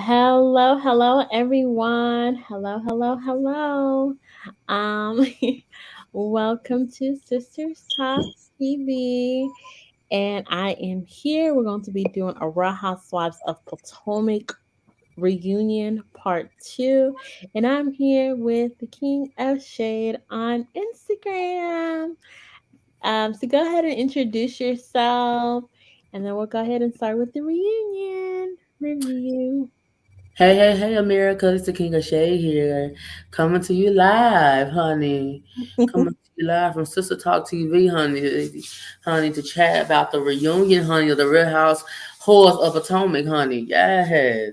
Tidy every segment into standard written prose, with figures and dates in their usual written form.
Hello, everyone. Hello. Um, welcome to Sisters Talks TV, and I am here. We're going to be doing a Real Housewives of Potomac reunion part two, and I'm here with the King of Shade on Instagram. So go ahead and introduce yourself, and then we'll go ahead and start with the reunion review. Hey, America, it's the King of Shade here. Coming to you live, honey. Coming to you live from Sister Talk TV, honey. Honey, to chat about the reunion, honey, of the Real House Horse of Potomac, honey. Yes.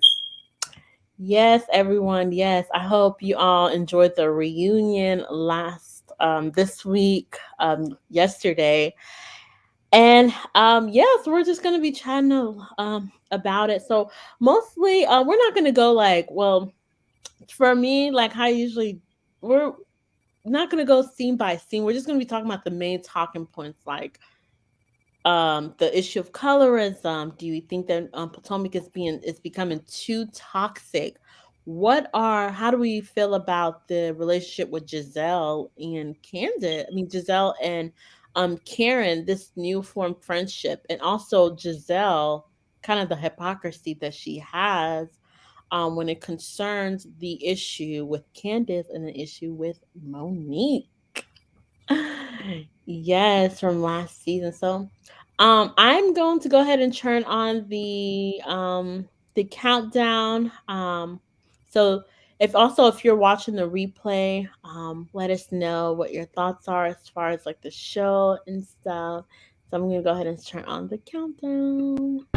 Yes, everyone. Yes, I hope you all enjoyed the reunion this week, yesterday, and yes, we're just gonna be chatting about it. So mostly, we're not gonna go like, well, for me, like how I usually we're not gonna go scene by scene. We're just gonna be talking about the main talking points, like the issue of colorism. Do you think that Potomac is becoming too toxic? How do we feel about the relationship with Giselle and Candid? I mean, Giselle and Karen, this new formed friendship, and also Giselle, kind of the hypocrisy that she has when it concerns the issue with Candace and the issue with Monique. Yes, from last season. So, I'm going to go ahead and turn on the countdown. So if you're watching the replay, let us know what your thoughts are as far as like the show and stuff. So I'm gonna go ahead and turn on the countdown.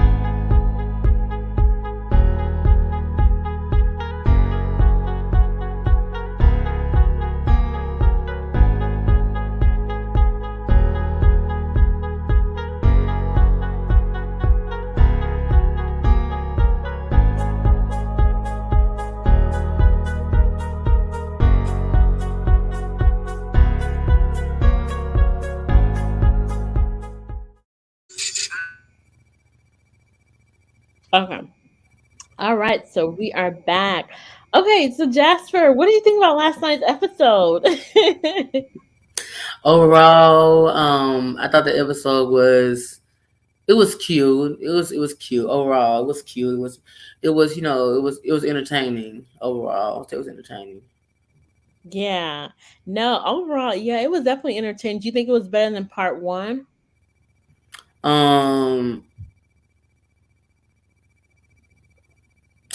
Okay. All right. So we are back. Okay. So Jasper, what do you think about last night's episode? Overall, I thought the episode was cute. It was cute. Overall, it was cute. It was entertaining. Overall, it was entertaining. Yeah. No, overall, yeah, it was definitely entertaining. Do you think it was better than part one? Um,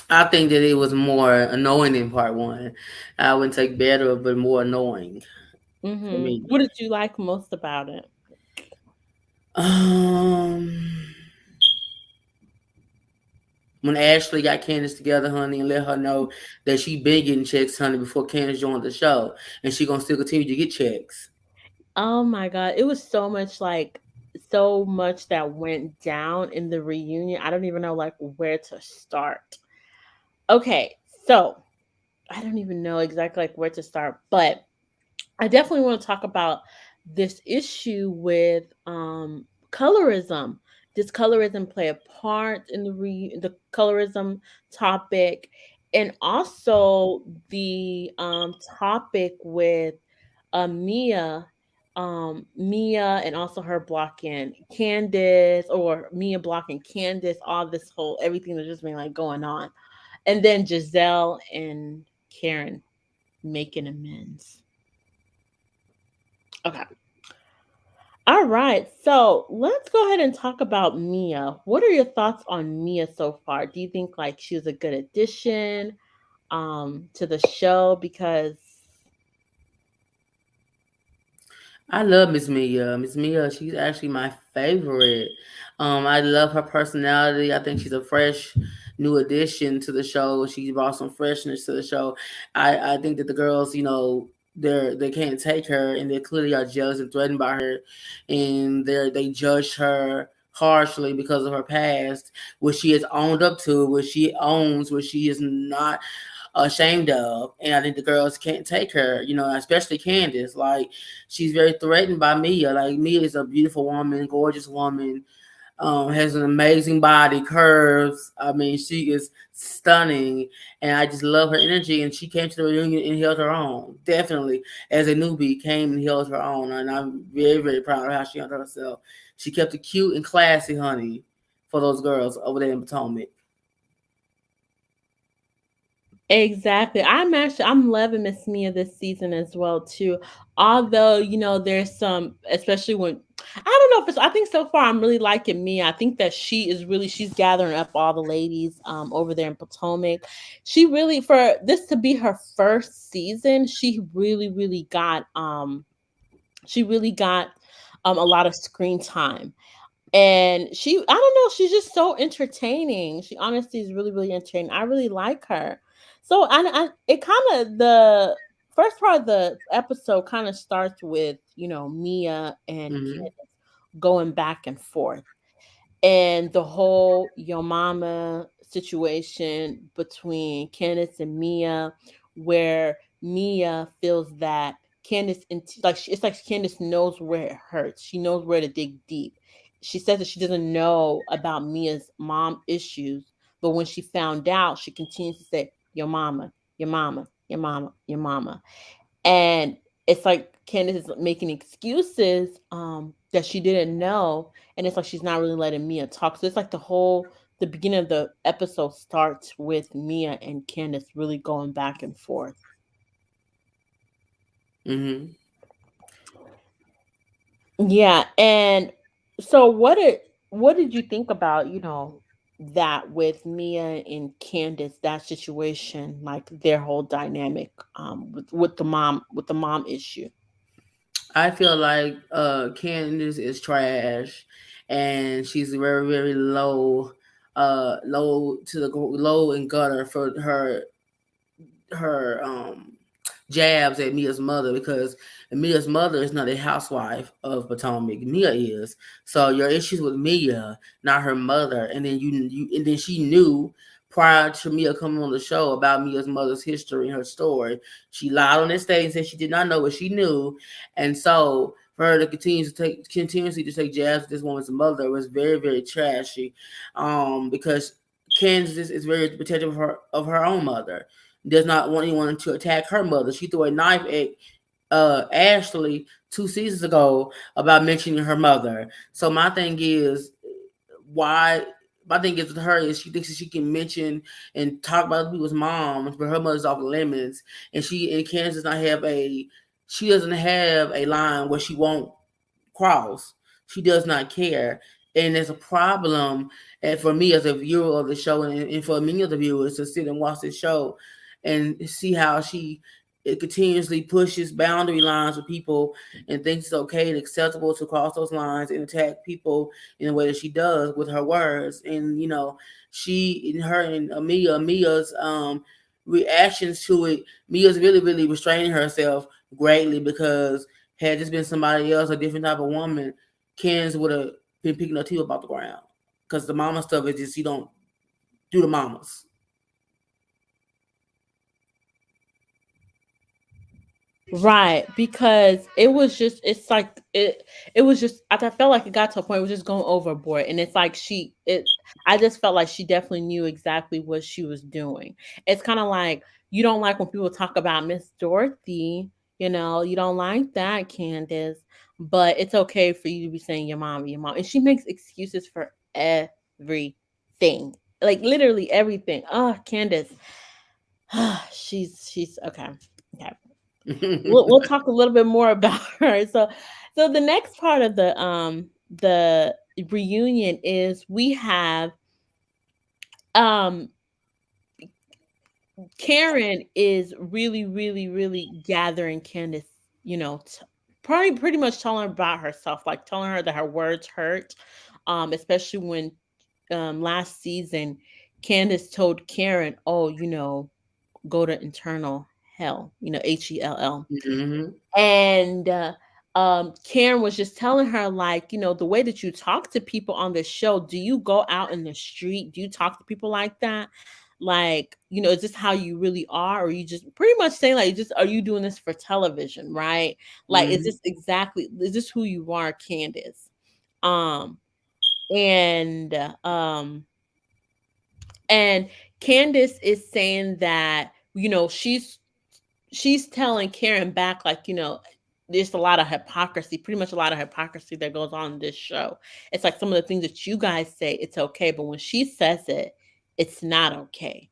I think that it was more annoying in part one. I wouldn't take better, but more annoying for me. What did you like most about it? Um, when Ashley got Candace together, honey, and let her know that she been getting checks, honey, before Candace joined the show, and she gonna still continue to get checks. Oh my God. It was so much that went down in the reunion. I don't even know like where to start. Okay. So I don't even know exactly like where to start, but I definitely want to talk about this issue with colorism. Does colorism play a part in the colorism topic, and also the topic with Mia, and also her blocking Candace, or Mia blocking Candace. All this whole everything that's just been like going on, and then Giselle and Karen making amends. Okay. All right. So let's go ahead and talk about Mia. What are your thoughts on Mia so far? Do you think like she was a good addition to the show? Because I love Miss Mia. Miss Mia, she's actually my favorite. I love her personality. I think she's a fresh new addition to the show. She brought some freshness to the show. I think that the girls, they can't take her, and they clearly are jealous and threatened by her, and they judge her harshly because of her past, which she has owned up to, which she owns, which she is not ashamed of. And I think the girls can't take her, especially Candace. Like, she's very threatened by Mia. Like, Mia is a beautiful woman, gorgeous woman. Has an amazing body, curves. I mean, she is stunning, and I just love her energy. And she came to the reunion and held her own. Definitely, as a newbie, came and held her own, and I'm very, very proud of how she handled herself. She kept it cute and classy, honey, for those girls over there in Potomac. Exactly. I'm loving Miss Mia this season as well too. Although, there's some, especially when I don't know if it's I think so far I'm really liking Mia. I think that she's gathering up all the ladies over there in Potomac. She really, for this to be her first season, she really got a lot of screen time. And I don't know, she's just so entertaining. She honestly is really, really entertaining. I really like her. So, it kind of, the first part of the episode kind of starts with, Mia and Hmm. Candace going back and forth, and the whole Yo Mama situation between Candace and Mia, where Mia feels that it's like Candace knows where it hurts. She knows where to dig deep. She says that she doesn't know about Mia's mom issues, but when she found out, she continues to say, "Your mama, your mama, your mama, your mama." And it's like Candace is making excuses that she didn't know, and it's like she's not really letting Mia talk. So it's like the beginning of the episode starts with Mia and Candace really going back and forth. Hmm. Yeah, and so what did you think about, that with Mia and Candace, that situation, like their whole dynamic with the mom issue? I feel like Candace is trash, and she's very, very low, low to the low and gutter for her jabs at Mia's mother, because Mia's mother is not a housewife of Potomac. Mia is. So your issues with Mia, not her mother, and then and then she knew prior to Mia coming on the show about Mia's mother's history and her story. She lied on this stage and said she did not know what she knew, and so for her to continuously to take jabs at this woman's mother was very, very trashy, because Kansas is very protective of her own mother, does not want anyone to attack her mother. She threw a knife at Ashley 2 seasons ago about mentioning her mother. So why my thing is with her is she thinks that she can mention and talk about people's moms, but her mother's off the limits, and Candace does not have she doesn't have a line where she won't cross. She does not care. And there's a problem, and for me as a viewer of the show, and for many of the viewers to sit and watch this show and see how it continuously pushes boundary lines with people and thinks it's okay and acceptable to cross those lines and attack people in the way that she does with her words. And she and her and Mia's reactions to it, Mia's really, really restraining herself greatly, because had this been somebody else, a different type of woman, Ken's would have been picking her teeth up off the ground. Because the mama stuff is just, you don't do the mamas. Right, because I felt like it got to a point it was just going overboard, and it's like I just felt like she definitely knew exactly what she was doing. It's kind of like, you don't like when people talk about Miss Dorothy, you don't like that, Candace, but it's okay for you to be saying your mom, and she makes excuses for everything, like literally everything. Oh, Candace, she's okay. Okay, we'll talk a little bit more about her. So the next part of the reunion is we have um Karen is really, really, really gathering Candace, probably pretty much telling her about herself, like telling her that her words hurt. Especially when last season Candace told Karen, "Oh, go to internal hell, HELL." Hmm. And Karen was just telling her, like, the way that you talk to people on the show, do you go out in the street, do you talk to people like that, like, is this how you really are, or you just pretty much saying, like, just are you doing this for television, right? Like, Hmm. is this who you are, Candace? um and and Candace is saying that, she's telling Karen back, like, there's a lot of hypocrisy, pretty much a lot of hypocrisy that goes on in this show. It's like some of the things that you guys say it's okay, but when she says it, it's not okay.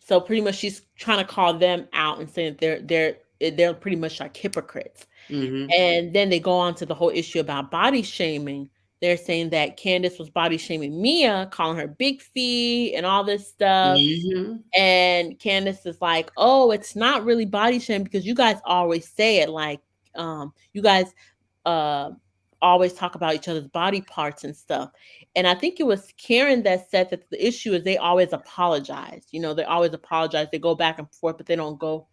So pretty much she's trying to call them out and saying that they're pretty much like hypocrites. Mm-hmm. And then they go on to the whole issue about body shaming. They're saying that Candace was body shaming Mia, calling her big feet and all this stuff. Mm-hmm. And Candace is like, "Oh, it's not really body shaming because you guys always say it, like, you guys uh always talk about each other's body parts and stuff." And I think it was Karen that said that the issue is they always apologize. They always apologize. They go back and forth, but they don't go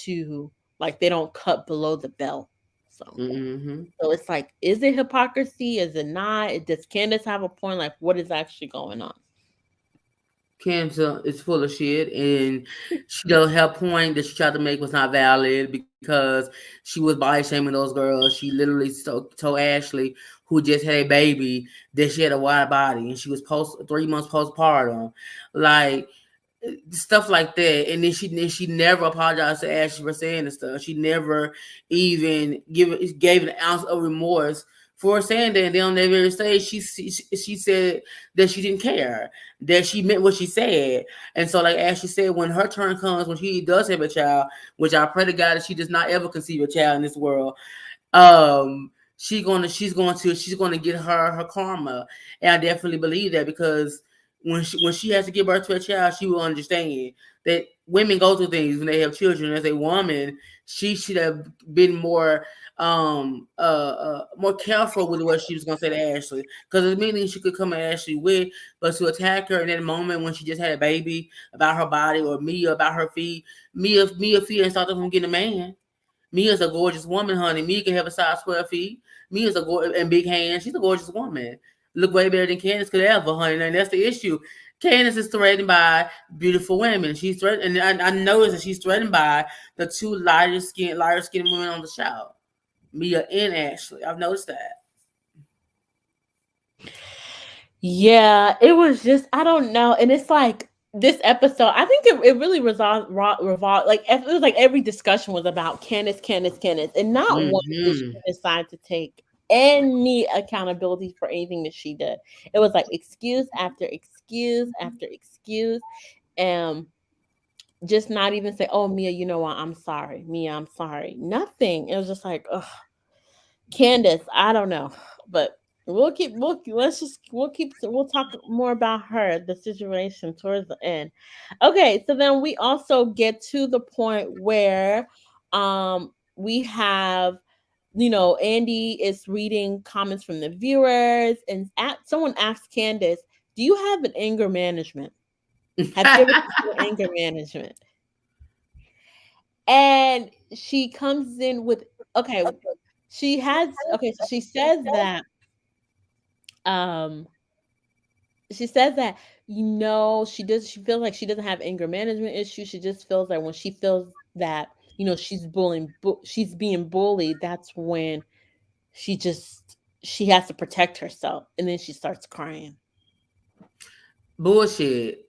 to, like, they don't cut below the belt. So Mm-hmm. so it's like, is it hypocrisy? Is it not? Does Candace have a point? Like, what is actually going on? Cancer is full of shit, and she don't her point that she tried to make was not valid because she was body shaming those girls. She literally told Ashley, who just had a baby, that she had a wide body and she was 3 months postpartum, like stuff like that. And then she never apologized to Ashley for saying the stuff. She never even gave an ounce of remorse for saying that. And then on that very stage, she said that she didn't care, that she meant what she said. And so, like Ashley said, when her turn comes, when she does have a child, which I pray to God that she does not ever conceive a child in this world, she's gonna get her karma. And I definitely believe that, because when she has to give birth to a child, she will understand that women go through things when they have children. As a woman, she should have been more careful with what she was gonna say to Ashley, because there's many things she could come at Ashley with, but to attack her in that moment when she just had a baby about her body, or Mia about her feet. Mia feet and stopped her from getting a man. Mia's a gorgeous woman, honey. Mia can have a size 12 feet. Mia's and big hands. She's a gorgeous woman. Look way better than Candace could ever, honey. And that's the issue. Candace is threatened by beautiful women. She's threatened, and I noticed that she's threatened by the two lighter skinned women on the show, Mia and Ashley. I've noticed that. Yeah, it was just, I don't know. And it's like this episode, I think it really revolved, like it was like every discussion was about Candace, Candace, Candace, and not once did she Mm-hmm. decide to take any accountability for anything that she did. It was like excuse after excuse after excuse, and just not even say, "Oh, Mia, you know what? I'm sorry, Mia, I'm sorry." Nothing. It was just like, ugh. Candace, I don't know, but we'll talk more about her, the situation towards the end. Okay, so then we also get to the point where we have, Andy is reading comments from the viewers, and someone asked Candace, "Do you have an anger management? Have you ever considered anger management?" And she comes in with, okay, so um she says that, she feels like she doesn't have anger management issues. She just feels like when she feels that, she's being bullied, that's when she has to protect herself, and then she starts crying. Bullshit.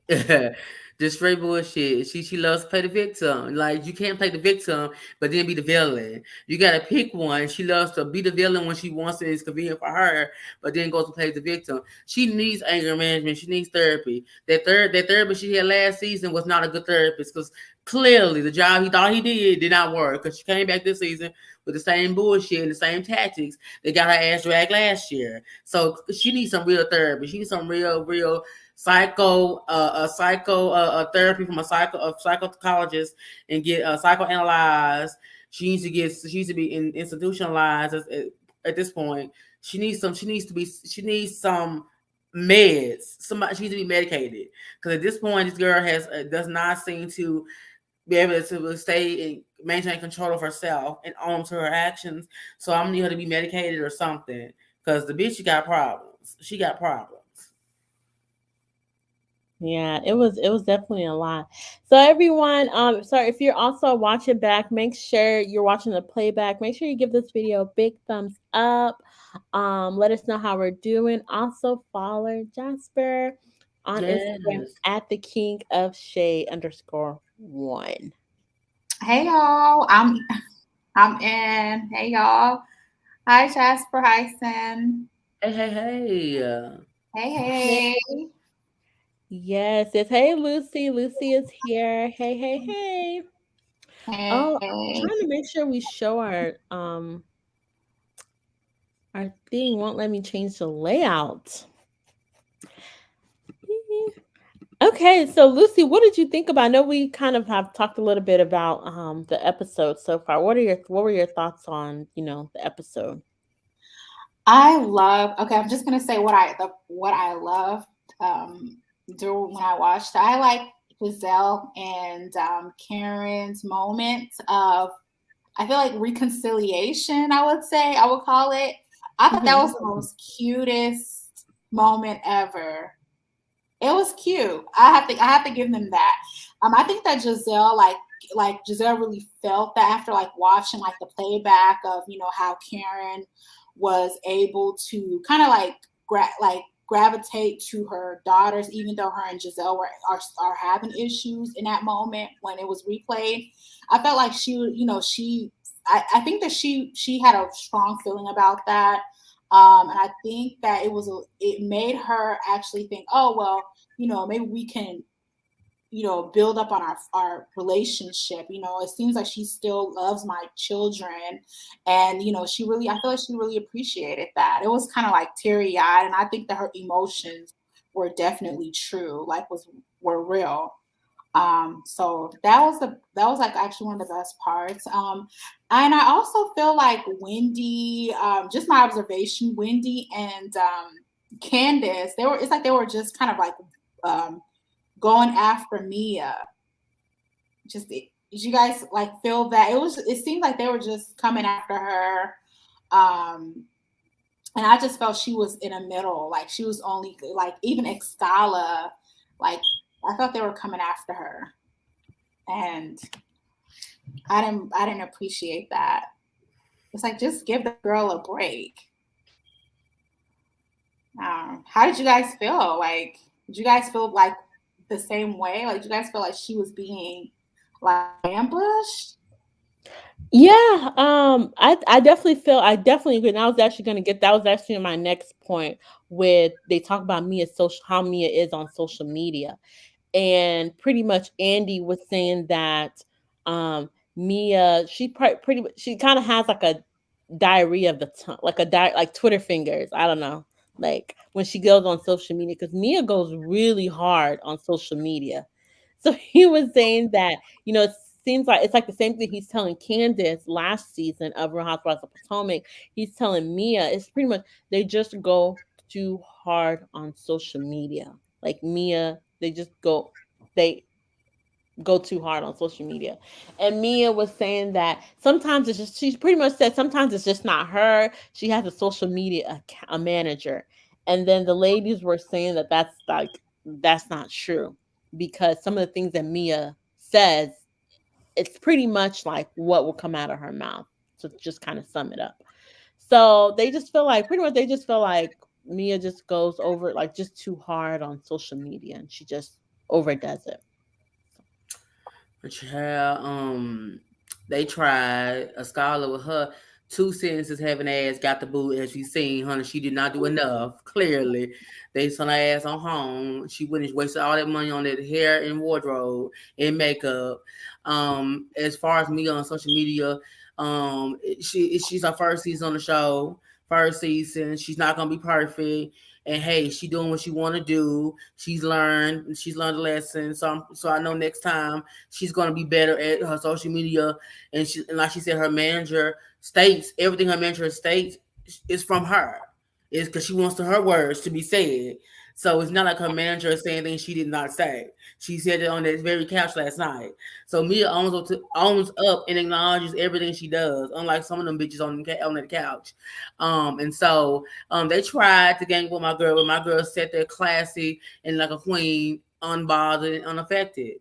Just straight bullshit. She loves to play the victim. Like, you can't play the victim but then be the villain. You gotta pick one. She loves to be the villain when she wants it, it's convenient for her, but then goes to play the victim. She needs anger management. She needs therapy. That therapy she had last season was not a good therapist, because clearly the job he thought he did not work, because she came back this season with the same bullshit and the same tactics that got her ass dragged last year. So she needs some real therapy. She needs some real therapy from a psychologist, and get psychoanalyzed. She needs to be institutionalized at this point. She needs some meds. Somebody, she needs to be medicated, because at this point this girl does not seem to be able to stay and maintain control of herself and own to her actions. So I'm gonna need her to be medicated or something, because the bitch, she got problems. She got problems. Yeah, it was definitely a lot. So everyone, sorry, if you're also watching back, make sure you're watching the playback. Make sure you give this video a big thumbs up. Let us know how we're doing. Also follow Jasper on Instagram Yes. at the King of Shade underscore one. Hey y'all, I'm in. Hey y'all. Hi Jasper, hi Sin. Hey, hey, hey. Hey, hey. Yes, it's hey Lucy. Lucy is here. Hey, hey, hey. Oh, I'm Hey. trying to make sure we show our thing won't let me change the layout. Okay, so Lucy, what did you think about? I know we kind of have talked a little bit about the episode so far. What were your thoughts on, the episode? I love. Okay, I'm just gonna say what I loved um during when I watched. I like Giselle and Karen's moment of, I feel like, reconciliation. I would call it. I thought that Hmm. was the most cutest moment ever. It was cute. I have to give them that. I think that Giselle, like Giselle really felt that after like watching like the playback of, how Karen was able to kind of like gravitate to her daughters, even though her and Giselle are having issues in that moment when it was replayed. I felt like I think that she had a strong feeling about that. And I think that it made her actually think, oh well, maybe we can, build up on our relationship. It seems like she still loves my children. And, I feel like she really appreciated that. It was kind of like teary eyed. And I think that her emotions were definitely true, were real. So that was like actually one of the best parts. And I also feel like Wendy, just my observation, Wendy and Candace, it's like they were just kind of like um, going after Mia. Did you guys like feel that it seemed like they were just coming after her. Um, and I just felt she was in the middle, like she was only like even Excala, like I thought they were coming after her, and I didn't appreciate that. It's like just give the girl a break. How did you guys feel? Like, did you guys feel like the same way? Like, did you guys feel like she was being like ambushed? Yeah, I definitely agree. And I was actually gonna get that was actually my next point with they talk about Mia's social how Mia is on social media. And pretty much Andy was saying that Mia pretty much she kind of has like a diarrhea of the tongue, like like Twitter fingers. I don't know, like when she goes on social media because Mia goes really hard on social media. So he was saying that it seems like it's like the same thing he's telling Candace last season of Real Housewives of Potomac. He's telling Mia it's pretty much they just go too hard on social media. Like Mia, they go too hard on social media. And Mia was saying that sometimes it's just she's pretty much said sometimes it's just not her. She has a social media a manager. And then the ladies were saying that that's not true because some of the things that Mia says it's pretty much like what will come out of her mouth to just kind of sum it up. So they just feel like pretty much they just feel like Mia just goes over like just too hard on social media and she just overdoes it. But yeah, they tried a scholar with her 2 sentences having ass got the boot as we seen, honey. She did not do enough. Clearly, they sent her ass on home. She wouldn't waste all that money on that hair and wardrobe and makeup. As far as me on social media, she's her first season on the show. First season, she's not gonna be perfect. And hey, she doing what she want to do. She's learned a lesson. So I know next time she's gonna be better at her social media. And like she said, her manager states everything her manager states is from her. It's because she wants her words to be said. So it's not like her manager is saying things she did not say. She said it on that very couch last night. So Mia owns up and acknowledges everything she does, unlike some of them bitches on the couch. They tried to gang with my girl, but my girl sat there classy and like a queen, unbothered and unaffected.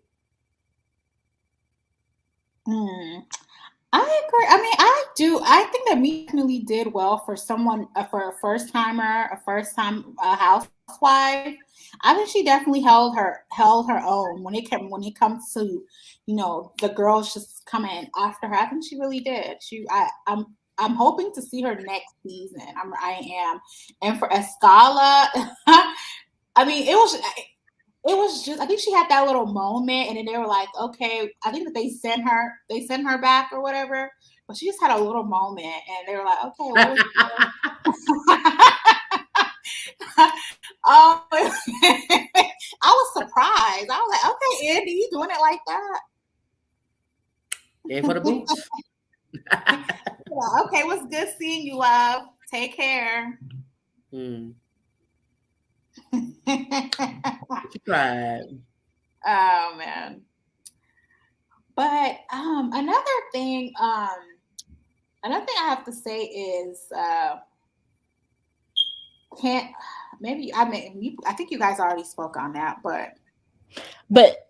Hmm. I agree. I mean, I do. I think that Mia definitely did well for someone for a first timer, a first time housewife. I think she definitely held her own when it comes to, the girls just coming after her. I think she really did. I'm hoping to see her next season. I am. And for Escala, I mean, it was just I think she had that little moment and then they were like, okay, I think that they sent her back or whatever. But she just had a little moment and they were like, okay, let us Oh I was surprised. I was like, okay, Andy, you doing it like that? There for the boots. Yeah, okay, what's good seeing you, love. Take care. Mm. Oh She cried. man. But another thing I have to say is can't maybe I think you guys already spoke on that, but But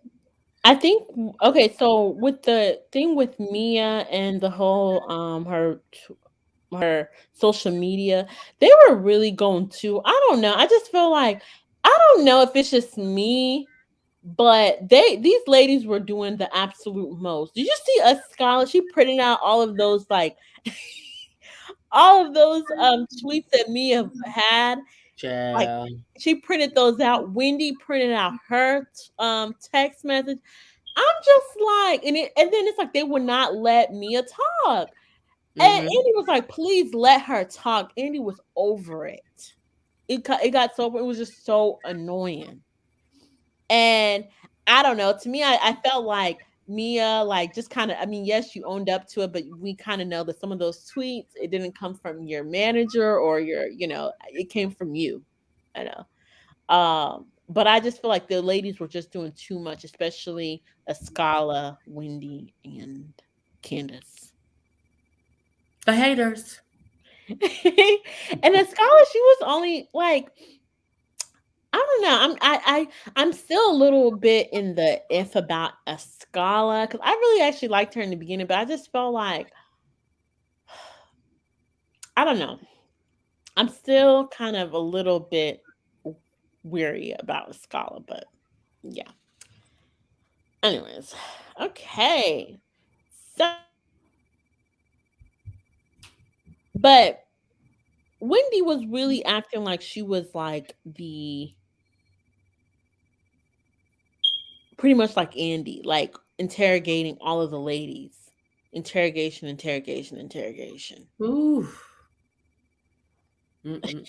I think okay, so with the thing with Mia and the whole her social media, they were really going to I don't know. I just feel like I don't know if it's just me, but these ladies were doing the absolute most. Did you see a scholar? She printed out all of those like all of those tweets that Mia had. Like Child. she printed those out. Wendy printed out her text message. I'm just like, and then it's like they would not let Mia talk. And Mm-hmm. Andy was like, please let her talk. Andy was over it. It got so it was just so annoying. And I don't know. To me, I felt like Mia, like just kind of. I mean, yes, you owned up to it, but we kind of know that some of those tweets it didn't come from your manager or your, it came from you. I know. But I just feel like the ladies were just doing too much, especially Escala, Wendy, and Candace. The haters. And Escala, she was only like I don't know. I'm still a little bit in the if about Escala because I really actually liked her in the beginning, but I just felt like I don't know. I'm still kind of a little bit weary about Escala, but yeah. Anyways, okay. But Wendy was really acting like she was like the pretty much like Andy, like interrogating all of the ladies. Interrogation, interrogation, interrogation. Ooh. Mm-mm.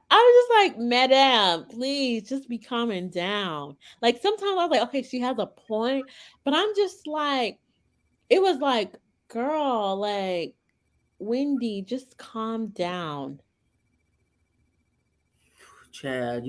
I was just like, Madame, please just be calming down. Like sometimes I was like, okay, she has a point, but I'm just like, it was like, girl, like Wendy, just calm down. Child,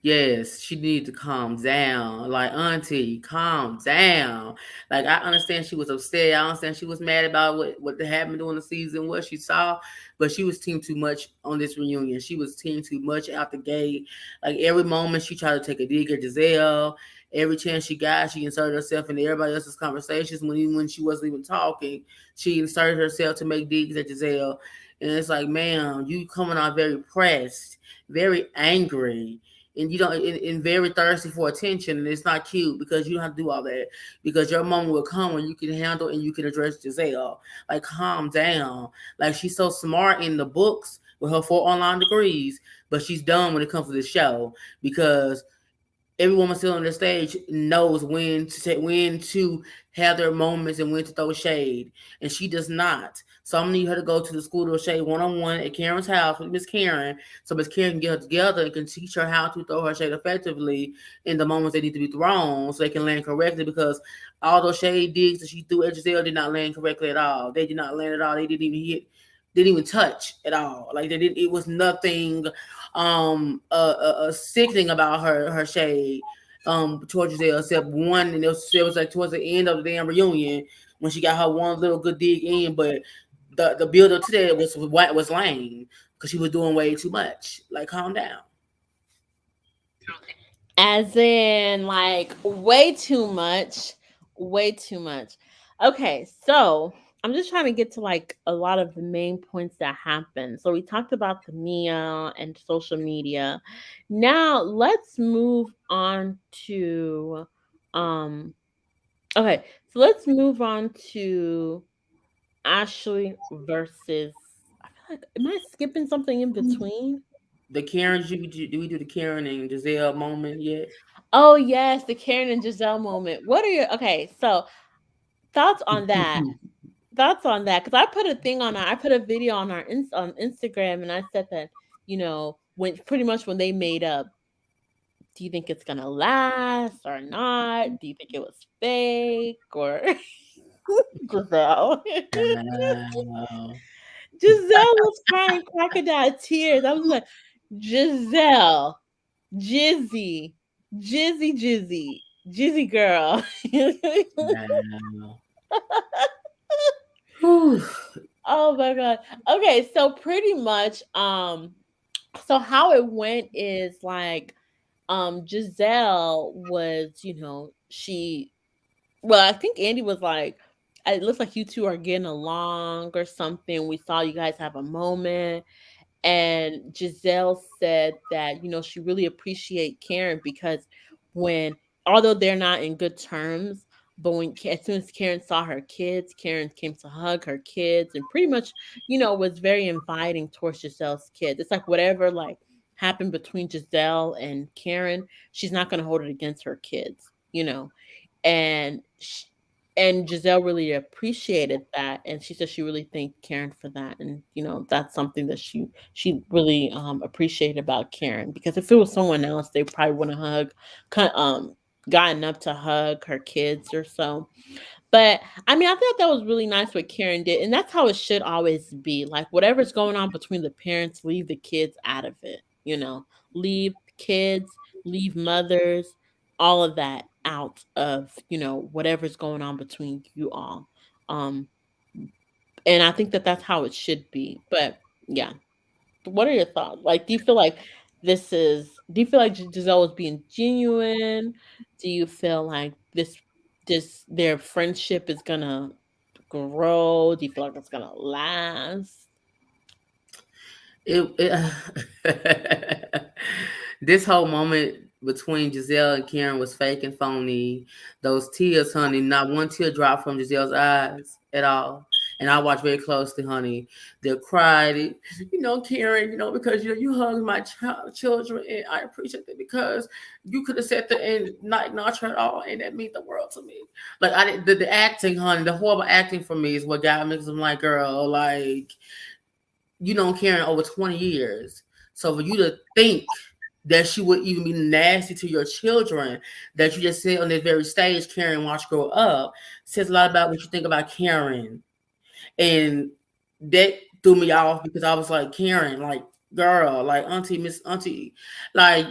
yes, she need to calm down. Like, auntie, calm down. Like, I understand she was upset. I understand she was mad about what happened during the season, what she saw, but she was team too much on this reunion. She was team too much out the gate. Like, every moment she tried to take a dig at Giselle. Every chance she got, she inserted herself into everybody else's conversations when she wasn't even talking. She inserted herself to make digs at Giselle. And it's like, man, you coming out very pressed, very angry, and you don't and very thirsty for attention, and it's not cute because you don't have to do all that because your moment will come when you can handle and you can address Giselle. Like, calm down. Like, she's so smart in the books with her 4 online degrees, but she's dumb when it comes to the show because every woman still on the stage knows when to have their moments and when to throw shade, and she does not. So I'm gonna need her to go to the school to shade 1-on-one at Karen's house with Miss Karen, so Miss Karen can get her together and can teach her how to throw her shade effectively in the moments they need to be thrown, so they can land correctly. Because all those shade digs that she threw at Giselle did not land correctly at all. They did not land at all. They didn't even hit. Didn't even touch at all. Like they did. It was nothing sickening about her shade towards Giselle, except one, and it was like towards the end of the damn reunion when she got her one little good dig in, but the build up to that was lame because she was doing way too much. Like, calm down. As in, like, way too much. Way too much. Okay, so I'm just trying to get to like a lot of the main points that happened. So we talked about the Mia and social media. Now let's move on to um okay, so let's move on to Ashley versus, I feel like, am I skipping something in between? The Karen, do we do the Karen and Giselle moment yet? Oh yes, the Karen and Giselle moment. What are your, okay? So thoughts on that? Thoughts on that? Because I put a thing on our, I put a video on our on Instagram, and I said that, when pretty much when they made up, do you think it's gonna last or not? Do you think it was fake or Giselle? Wow. Giselle was crying crocodile tears. I was like, Giselle, Jizzy, Jizzy girl. Wow. Whew. Oh my god. Okay, so pretty much, so how it went is like, Giselle was, well, I think Andy was like, it looks like you two are getting along or something. We saw you guys have a moment. And Giselle said that, she really appreciate Karen because when, although they're not in good terms, but as soon as Karen saw her kids, Karen came to hug her kids and pretty much, was very inviting towards Giselle's kids. It's like whatever like happened between Giselle and Karen, she's not going to hold it against her kids. And and Giselle really appreciated that, and she said she really thanked Karen for that, and that's something that she really appreciated about Karen, because if it was someone else, they probably wouldn't gotten up to hug her kids or so. But I mean, I thought that was really nice what Karen did, and that's how it should always be. Like whatever's going on between the parents, leave the kids out of it. Leave kids, leave mothers, all of that out of whatever's going on between you all. Um, and I think that that's how it should be. But yeah, what are your thoughts? Like, do you feel like do you feel like Giselle was being genuine? Do you feel like their friendship is gonna grow? Do you feel like it's gonna last? it this whole moment between Giselle and Karen was fake and phony. Those tears, honey, not one tear dropped from Giselle's eyes at all. And I watched very closely, honey. They cried, Karen, because you hugged my children, and I appreciate it because you could have sat there and not nurture at all, and that means the world to me. Like I did the acting, honey, the horrible acting for me is what got me. Cause I'm like, girl, like Karen over 20 years. So for you to think that she would even be nasty to your children, that you just sit on this very stage, Karen, watch grow up, says a lot about what you think about Karen. And that threw me off because I was like, Karen, like, girl, like, auntie, Miss Auntie, like,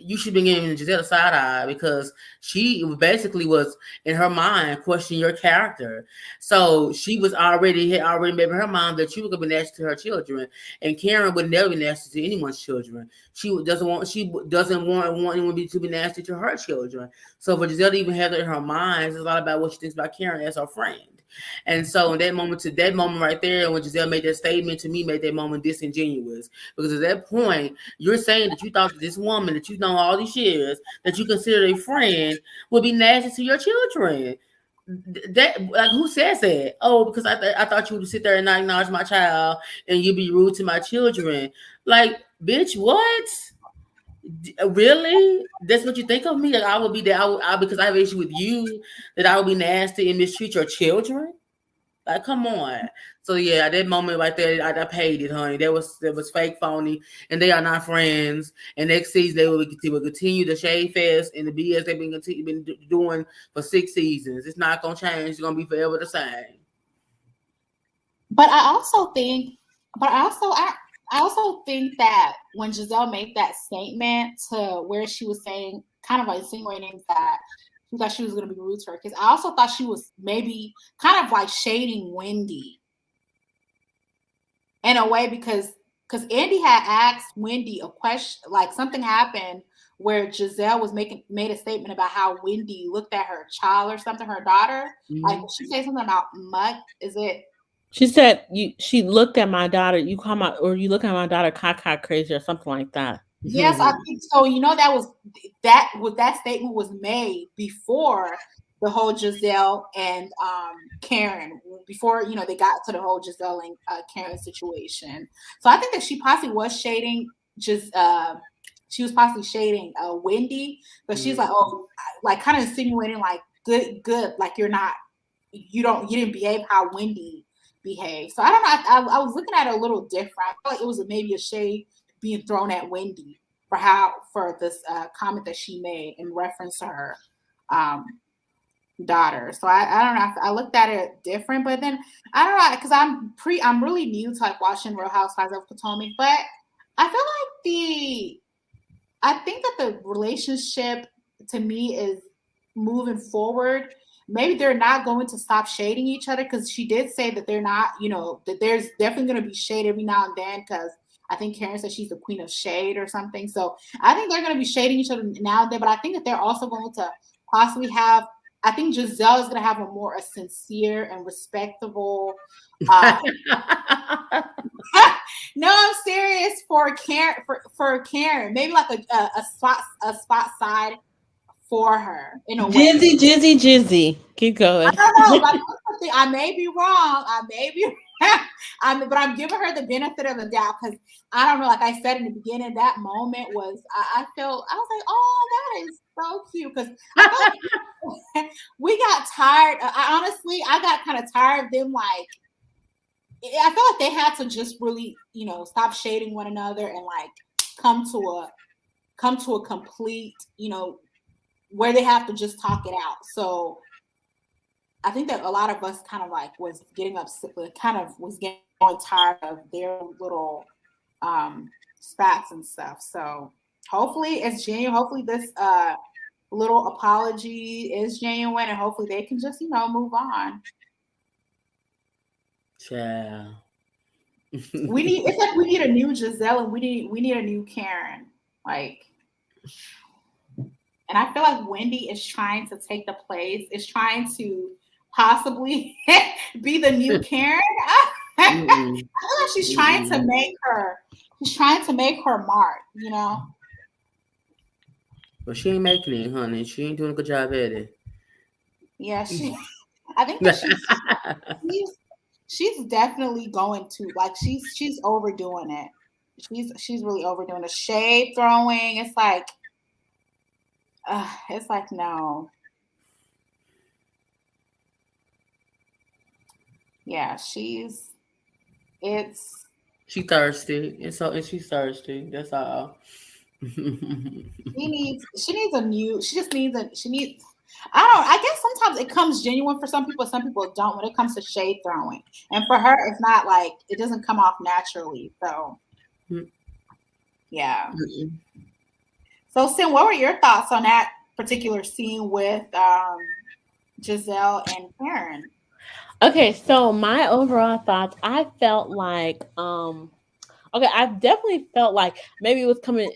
you should be giving Giselle a side eye because she basically was in her mind questioning your character. So she had already made in her mind that you were gonna be nasty to her children, and Karen would never be nasty to anyone's children. She doesn't want anyone to be nasty to her children. So for Giselle to even have that in her mind, it's a lot about what she thinks about Karen as her friend. And so in that moment right there, when Giselle made that statement to me, made that moment disingenuous. Because at that point, you're saying that you thought that this woman that you've known all these years, that you considered a friend, would be nasty to your children. That, like, who says that? Oh, because I thought you would sit there and not acknowledge my child and you'd be rude to my children. Like, bitch, what? Really? That's what you think of me? That I would be that because I have an issue with you, that I would be nasty and mistreat your children? Like, come on. So yeah, that moment right there, I paid it, honey. That was fake, phony, and they are not friends. And next season they will continue the shade fest and the BS they've been doing for 6 seasons. It's not gonna change. It's gonna be forever the same. But I also think that when Giselle made that statement to where she was saying, kind of like insinuating that she thought she was going to be rude to her kids, I also thought she was maybe kind of like shading Wendy in a way because Andy had asked Wendy a question, like something happened where Giselle was making made a statement about how Wendy looked at her child or something, her daughter. Like Hmm. she said something about mutt. Is it? She said you she looked at my daughter, you call my or you look at my daughter caca crazy or something like that. Yes, I think so. You know, that statement was made before the whole Giselle and Karen, before they got to the whole Giselle and Karen situation. So I think that just she was possibly shading Wendy, but she's like, Hmm. oh, like kind of insinuating like good, like you didn't behave how Wendy behaved. So I don't know. I was looking at it a little different. I felt like it was maybe a shade being thrown at Wendy for this comment that she made in reference to her um, daughter. So I don't know. I looked at it different, but then I don't know because I'm really new to like watching Real Housewives of Potomac, but I feel like I think that the relationship to me is moving forward. Maybe they're not going to stop shading each other because she did say that they're not, that there's definitely going to be shade every now and then because I think Karen said she's the queen of shade or something. So I think they're going to be shading each other now and then, but I think that they're also going to possibly have, I think Giselle is going to have a sincere and respectable uh, no, I'm serious for Karen. For Karen, maybe like a spot side for her in a way. Jizzy, Jizzy, Jizzy. Keep I going. don't know. Like I may be wrong. I may be. but I'm giving her the benefit of the doubt because I don't know. Like I said in the beginning, that moment was I felt I was like, oh, that is so cute because I felt like we got tired. I got kind of tired of them like I feel like they had to just really, stop shading one another and like come to a come to a complete, where they have to just talk it out. So I think that a lot of us kind of like was getting upset, kind of was getting tired of their little spats and stuff. So hopefully it's genuine. Hopefully this little apology is genuine, and hopefully they can just move on. Child. It's like we need a new Giselle and we need a new Karen. Like, and I feel like Wendy is trying to take the place, is trying to possibly be the new Karen. I Mm-mm. feel like Mm-mm. she's trying to make her mark. But she ain't making it, honey. She ain't doing a good job at it. Yeah, I think that she's she's definitely going to like she's overdoing it. She's really overdoing the shade throwing. It's like no. Yeah, it's She thirsty, and she's thirsty. That's all. she just needs she needs I guess sometimes it comes genuine for some people don't when it comes to shade throwing. And for her it's not like it doesn't come off naturally. So yeah. Mm-mm. So Sin, what were your thoughts on that particular scene with Giselle and Karen? Okay, so my overall thoughts, I felt like okay, I definitely felt like maybe it was coming.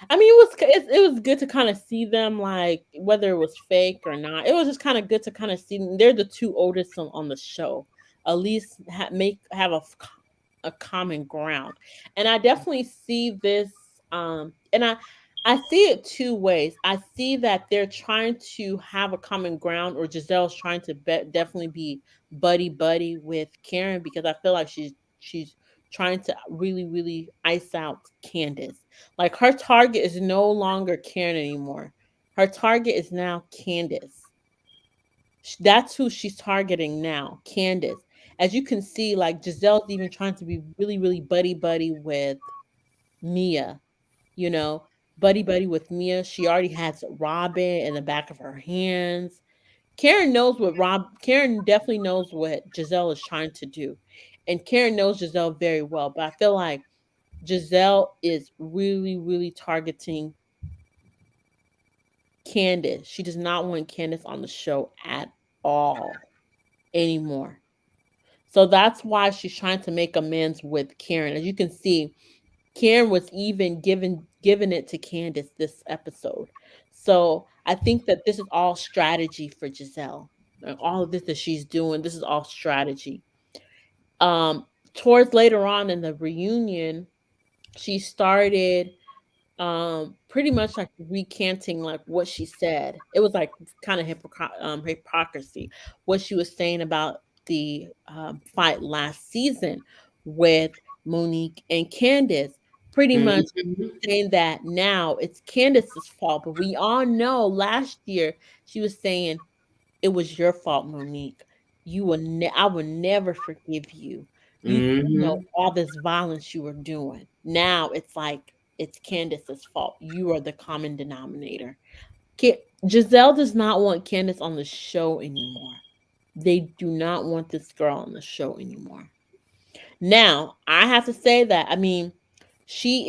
I mean, it was good to kind of see them, like whether it was fake or not. It was just kind of good to kind of see them. They're the two oldest on the show. At least have a common ground, and I definitely see this. And I see it two ways. I see that they're trying to have a common ground, or Giselle's trying to definitely be buddy buddy with Karen because I feel like she's trying to really really ice out Candace. Like her target is no longer Karen anymore. Her target is now Candace. That's who she's targeting now, Candace. As you can see, like Giselle's even trying to be really, really buddy buddy with Mia, you know, buddy buddy with Mia. She already has Robin in the back of her hands. Karen definitely knows what Giselle is trying to do. And Karen knows Giselle very well, but I feel like Giselle is really, really targeting Candace. She does not want Candace on the show at all anymore. So that's why she's trying to make amends with Karen. As you can see, Karen was even giving it to Candace this episode. So I think that this is all strategy for Giselle. And all of this that she's doing, this is all strategy. Um, Towards later on in the reunion, she started pretty much like recanting like what she said. It was like kind of hypocrisy what she was saying about the fight last season with Monique and Candace. Pretty much Mhm. saying that now it's Candace's fault, but we all know last year she was saying it was your fault, Monique. I will never forgive you. You know Mhm. all this violence you were doing. Now it's like it's Candace's fault. You are the common denominator. Giselle does not want Candace on the show anymore. They do not want this girl on the show anymore. Now, I have to say that, I mean, she's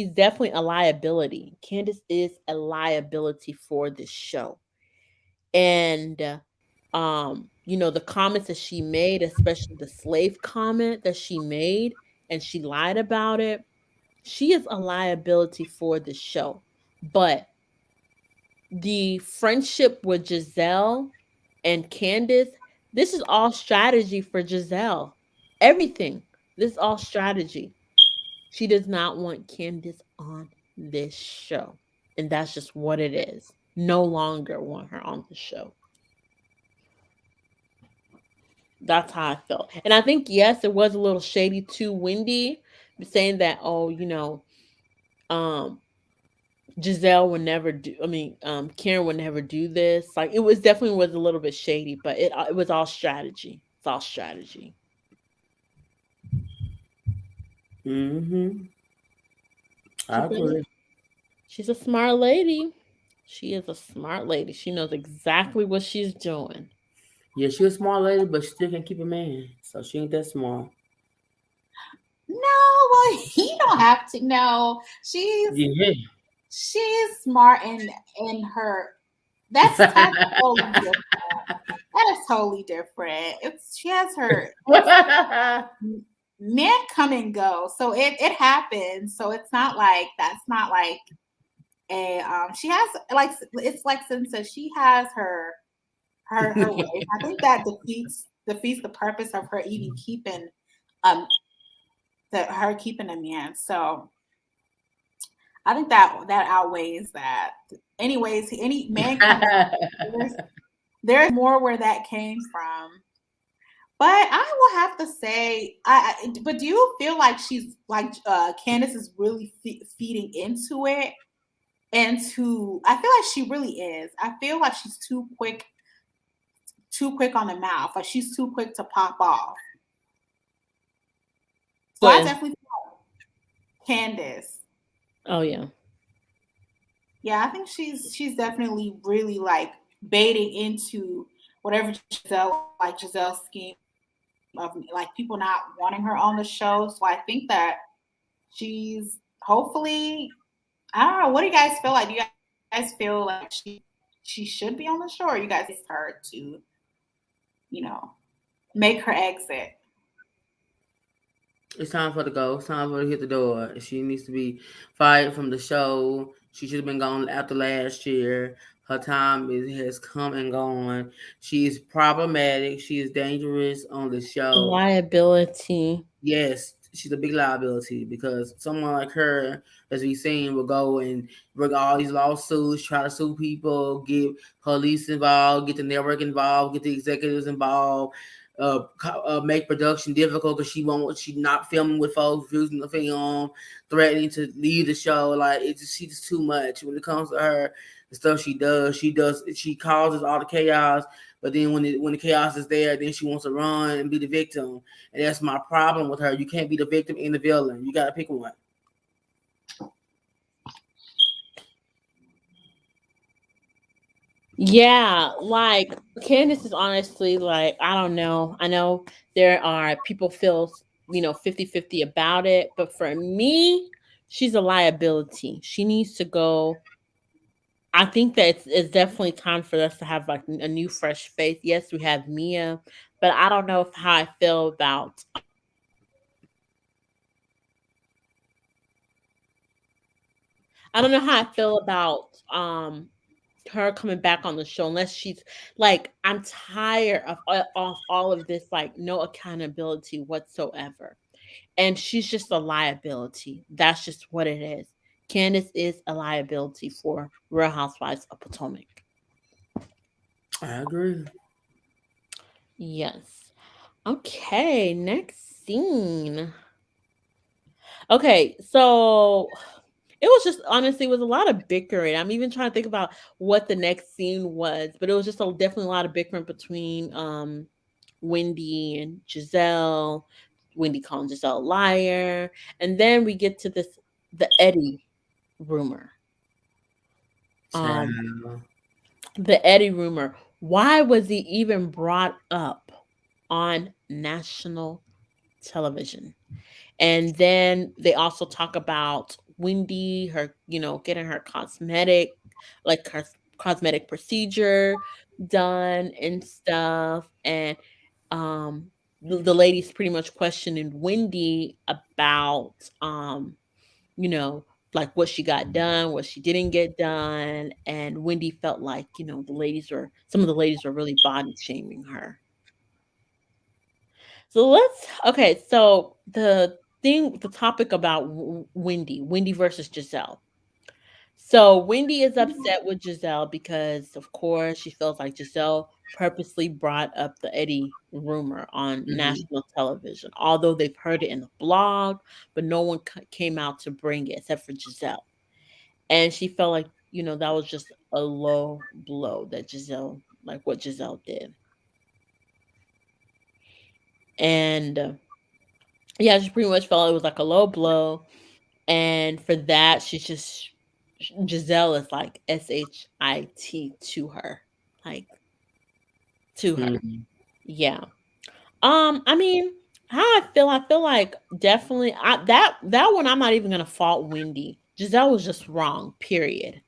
definitely a liability. Candace is a liability for this show. And you know, the comments that she made, especially the slave comment that she made, and she lied about it, she is a liability for the show. But the friendship with Giselle and Candace, this is all strategy for Giselle. Everything. This is all strategy. She does not want Candace on this show. And that's just what it is. No longer want her on the show. That's how I felt. And I think yes, it was a little shady too, Wendy, saying that, oh, um Giselle would never do Karen would never do this. Like it was definitely was a little bit shady, but it was all strategy. It's all strategy. Mhm. She's I very agree. she's a smart lady. She is a smart lady. She knows exactly what she's doing. Yeah, she a smart lady, but she still can keep a man. So she ain't that smart. No, well, you don't have to. No, Yeah. she's smart in her. That's totally different. That is totally different. It's she has her. It's men come and go, so it happens. So it's not like that's not like a she has like it's like since she has her ways. I think that defeats the purpose of her even keeping um her keeping a man. So I think that outweighs that. Anyways, any man coming, there's more where that came from. But I will have to say, but do you feel like she's like Candace is really feeding into it? Into I feel like she really is. I feel like she's too quick on the mouth. Like she's too quick to pop off. So I But definitely Candace. oh yeah. Yeah, I think she's definitely really like baiting into whatever Giselle's scheme of like people not wanting her on the show. So I think that she's hopefully I don't know. What do you guys feel like? Do you guys feel like she should be on the show, or you guys her to you know make her exit? It's time for her to go. It's time for her to hit the door. She needs to be fired from the show. She should have been gone after last year. Her time has come and gone. She is problematic. She is dangerous on the show. Liability. Yes, she's a big liability because someone like her, as we've seen, will go and bring all these lawsuits, try to sue people, get police involved, get the network involved, get the executives involved, make production difficult because she not filming with folks, using the film, threatening to leave the show. Like she's just too much when it comes to her. The stuff she causes all the chaos. But then when the chaos is there, then she wants to run and be the victim. And that's my problem with her. You can't be the victim and the villain. You got to pick one. Yeah, like Candace is honestly like, I don't know. I know there are people feel, 50-50 about it, but for me, she's a liability. She needs to go. I think that it's definitely time for us to have like a new fresh face. Yes, we have Mia, but I don't know how I feel about I don't know how I feel about her coming back on the show unless she's like I'm tired of all of this like no accountability whatsoever. And she's just a liability. That's just what it is. Candace is a liability for Real Housewives of Potomac. I agree. Yes. Okay, next scene. Okay, so it was just honestly it was a lot of bickering. I'm even trying to think about what the next scene was, but it was just definitely a lot of bickering between Wendy and Giselle. Wendy calling Giselle a liar, and then we get to the Eddie rumor. Um, Child. the Eddie rumor. Why was he even brought up on national television? And then they also talk about Wendy, her, getting her like her cosmetic procedure done and stuff. And the ladies pretty much questioning Wendy about, you know, like what she got done, what she didn't get done. And Wendy felt like, some of the ladies were really body shaming her. Okay. So the topic about Wendy versus Giselle. So Wendy is upset with Giselle because, of course, she feels like Giselle purposely brought up the Eddie rumor on Hmm. national television, although they've heard it in the blog, but no one came out to bring it except for Giselle. And she felt like, that was just a low blow that like what Giselle did. And yeah, she pretty much felt it was like a low blow. And for that, Giselle is like SHIT to her. Like to her. Hmm. Yeah. I mean, how I feel like definitely that one I'm not even gonna fault Wendy. Giselle was just wrong, period.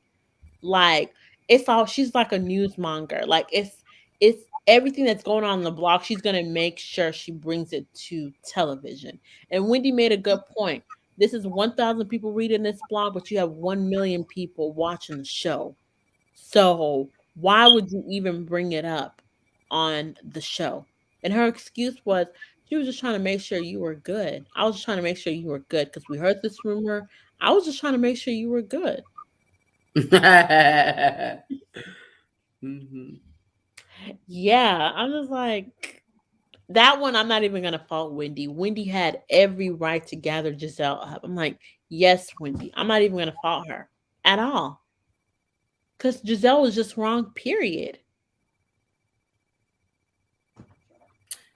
Like it's all she's like a newsmonger. Like it's everything that's going on the block, she's gonna make sure she brings it to television. And Wendy made a good point. This is 1,000 people reading this blog, but you have 1 million people watching the show. So why would you even bring it up on the show? And her excuse was she was just trying to make sure you were good. I was just trying to make sure you were good because we heard this rumor. I was just trying to make sure you were good. Hmm. Yeah, I'm just like that one. I'm not even gonna fault Wendy. Wendy had every right to gather Giselle up. I'm like, yes, Wendy. I'm not even gonna fault her at all because Giselle was just wrong. Period.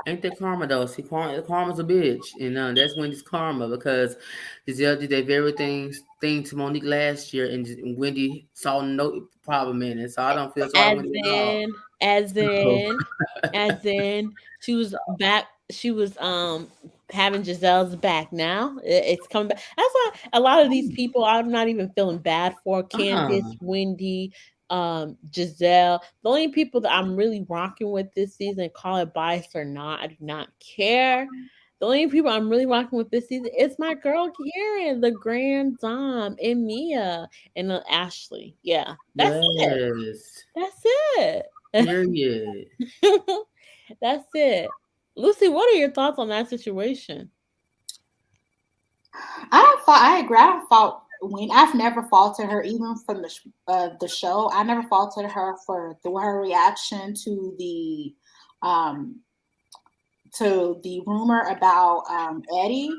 Ain't that karma though? See, karma's a bitch, and that's Wendy's karma because Giselle did that very thing to Monique last year, and Wendy saw no problem in it. So I don't feel sorry for As Wendy at all. in, as So, in, as in, she was back. She was having Giselle's back now. It's coming back. That's why a lot of these people I'm not even feeling bad for. Candace, uh-uh. Wendy, Giselle. The only people that I'm really rocking with this season, call it bias or not, I do not care. The only people I'm really rocking with this season is my girl Karen, the Grand Dame, and Mia, and Ashley. Yeah, that's it. Yes. That's it. Period. That's it. Lucy, what are your thoughts on that situation? I don't fault. I agree. I don't fault when I've never faulted her even from the show. I never faulted her for her reaction um to the rumor about Eddie,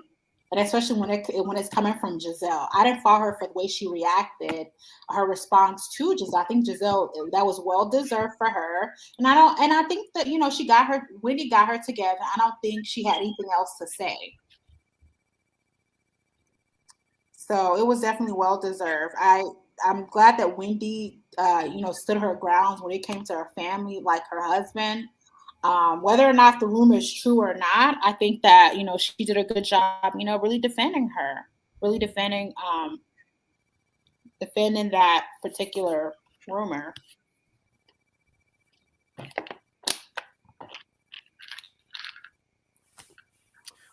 and especially when it's coming from Giselle. I didn't fault her for the way she reacted, her response to Giselle. I think Giselle that was well deserved for her, and I think that she got her. Wendy got her together. I don't think she had anything else to say. So it was definitely well deserved. I'm glad that Wendy, stood her grounds when it came to her family, like her husband. Whether or not the rumor is true or not, I think that she did a good job, really defending her, really defending that particular rumor.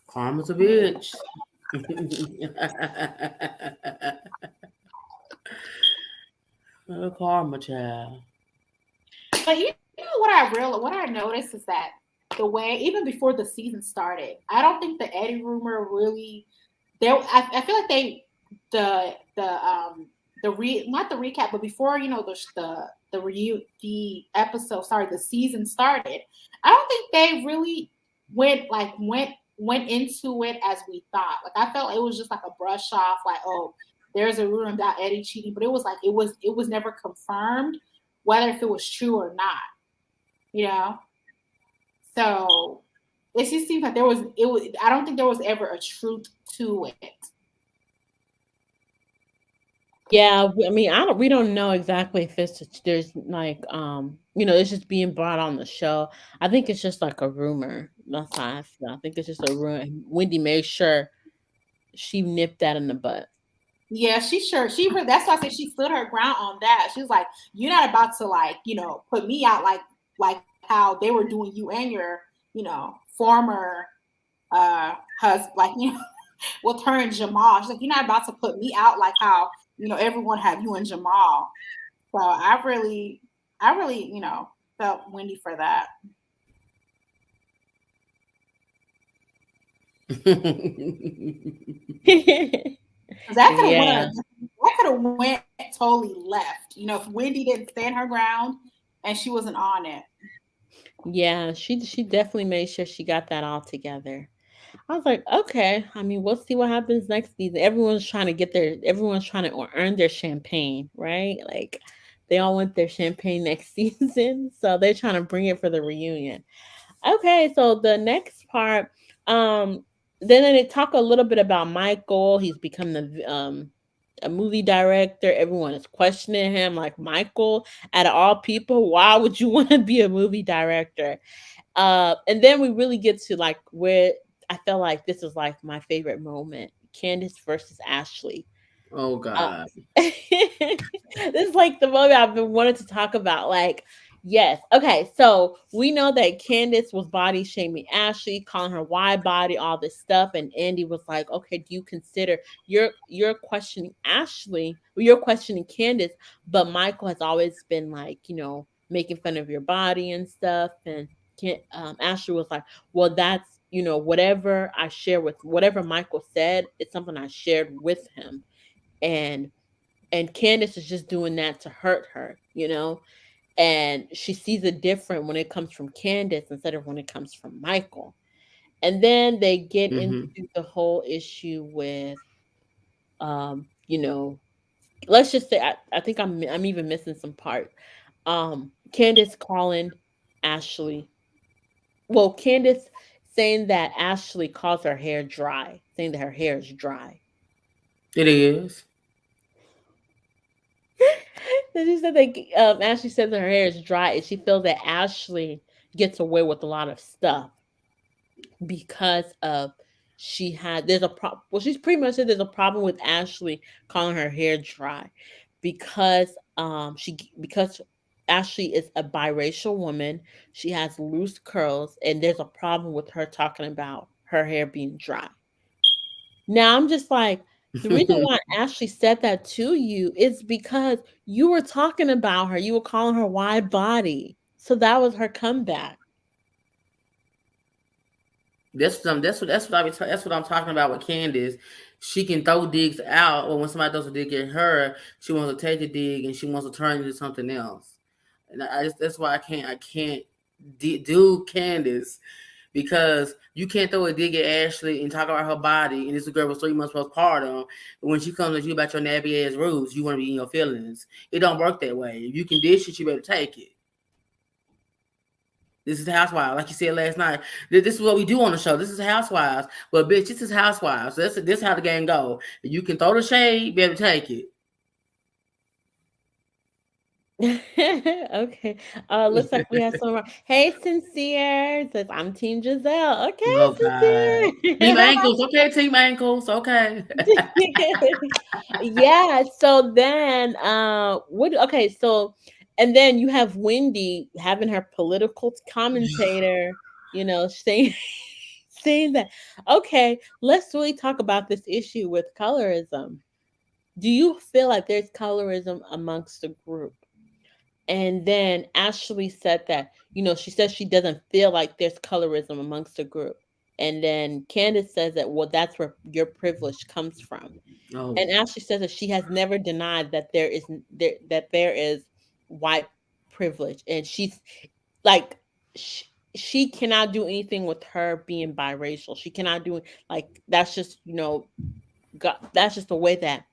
Karma's a bitch. karma, child. But you know what I noticed is that the way even before the season started, I don't think the Eddie rumor really there. I feel like they the not the recap, but before the episode, sorry, the season started. I don't think they really went into it as we thought. Like I felt it was just like a brush off, like oh, there's a rumor about Eddie cheating, but it was like it was never confirmed whether if it was true or not. You know, so it just seems like there was it was. I don't think there was ever a truth to it. Yeah, I mean, I don't. We don't know exactly if there's like it's just being brought on the show. I think it's just like a rumor. That's how I feel. I think it's just a rumor. And Wendy made sure she nipped that in the butt. Yeah, she sure that's why I said she stood her ground on that. She was like, "You're not about to like put me out like how they were doing you and your former husband like will turn Jamal." She's like, "You're not about to put me out like how everyone had you and Jamal." So I really felt Wendy for that. Because that could have went Yeah. totally left. If Wendy didn't stand her ground and she wasn't on it. Yeah, she definitely made sure she got that all together. I was like, okay. I mean, we'll see what happens next season. Everyone's trying to earn their champagne, right? Like, they all want their champagne next season, so they're trying to bring it for the reunion. Okay, so the next part, um, then they talk a little bit about Michael. He's become a movie director. Everyone is questioning him, like Michael, out of all people, why would you want to be a movie director? And then we really get to like where I felt like this is like my favorite moment: Candace versus Ashley. Oh uh, God. this is like the moment I've been wanting to talk about. Like, yes, okay. So we know that Candace was body shaming Ashley, calling her wide body, all this stuff, and Andy was like, "Okay, do you consider you're questioning Ashley, or you're questioning Candace, but Michael has always been like, making fun of your body and stuff." And Ashley was like, "Well, that's whatever Michael said. It's something I shared with him." and and Candace is just doing that to hurt her. And she sees it different when it comes from Candace instead of when it comes from Michael. And then they get into Hmm. the whole issue with um, you know, let's just say I think I'm even missing some part. Candace calling Ashley. Well, Candace saying that Ashley calls her hair dry, saying that her hair is dry. It is. Then she said that Ashley says that her hair is dry, and she feels that Ashley gets away with a lot of stuff because of she had there's a problem. Well, she's pretty much said there's a problem with Ashley calling her hair dry because because Ashley is a biracial woman. She has loose curls, and there's a problem with her talking about her hair being dry. Now I'm just like, the reason why Ashley said that to you is because you were talking about her. You were calling her wide body. So that was her comeback. That's what I'm talking about with Candace. She can throw digs out, or when somebody throws a dig at her, she wants to take a dig and she wants to turn it into something else. And I just that's why I can't do Candace, because you can't throw a dig at Ashley and talk about her body, and this girl was 3 months postpartum. But when she comes at you about your nappy ass roots, you want to be in your feelings. It don't work that way. If you can dish it, you better take it. This is Housewives, like you said last night. This is what we do on the show. This is Housewives. But bitch, this is Housewives. So this is how the game go. You can throw the shade, you better take it. Okay. Looks like we have some. Hey, Sincere says I'm Team Giselle. Oh God. Okay, Team Sincere. ankles, okay. Team ankles, okay. Yeah, so then what okay, so and then you have Wendy having her political commentator, saying saying that, okay, let's really talk about this issue with colorism. Do you feel like there's colorism amongst the group? And then Ashley said that, she says she doesn't feel like there's colorism amongst the group. And then Candace says that, well, that's where your privilege comes from. Oh. And Ashley says that she has never denied that there is white privilege, and she's like, she cannot do anything with her being biracial. She cannot do, like, that's just, God, that's just the way that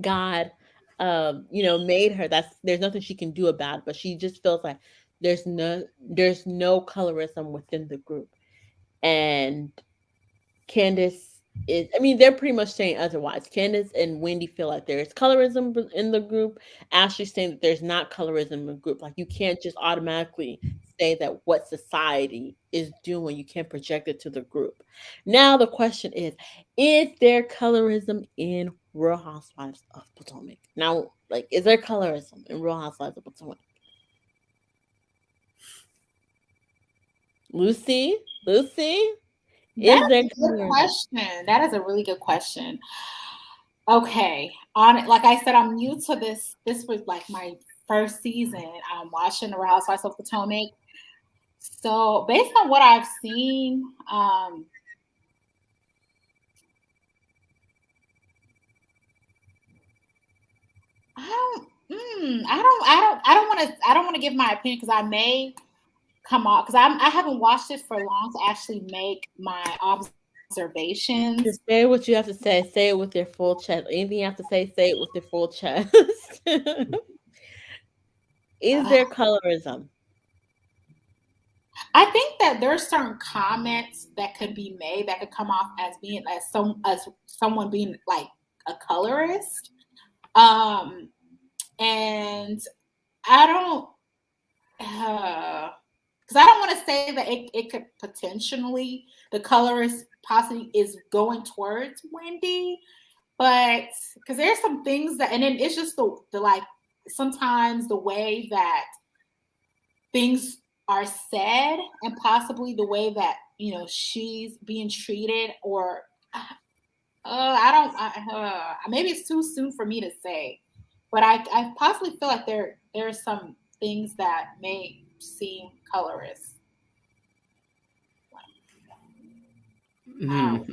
God, made her. There's nothing she can do about it. But she just feels like there's no colorism within the group. And Candace is, I mean, they're pretty much saying otherwise. Candace and Wendy feel like there is colorism in the group. Ashley's saying that there's not colorism in the group. Like, you can't just automatically say that what society is doing, you can't project it to the group. Now the question is there colorism in Real Housewives of Potomac? Now, like, is there colorism in Real Housewives of Potomac? Lucy, That is is there a good colorism? question. That is a really good question. Okay, on it, like I said, I'm new to this. This was like my first season. I'm watching the Real Housewives of Potomac. So based on what I've seen, I don't, I don't want to give my opinion because I may come off because I haven't watched it for long to actually make my observations. Just say what you have to say. Say it with your full chest. Anything you have to say it with your full chest. Is Uh, there colorism? I think that there's certain comments that could be made that could come off as being as someone being like a colorist. Um, and I don't, because I don't want to say that it could potentially the colorist possibly is going towards Wendy, but because there's some things that, and then it's just the like sometimes the way that things are said and possibly the way that she's being treated or I don't maybe it's too soon for me to say, but I possibly feel like there's some things that may seem colorist. Wow.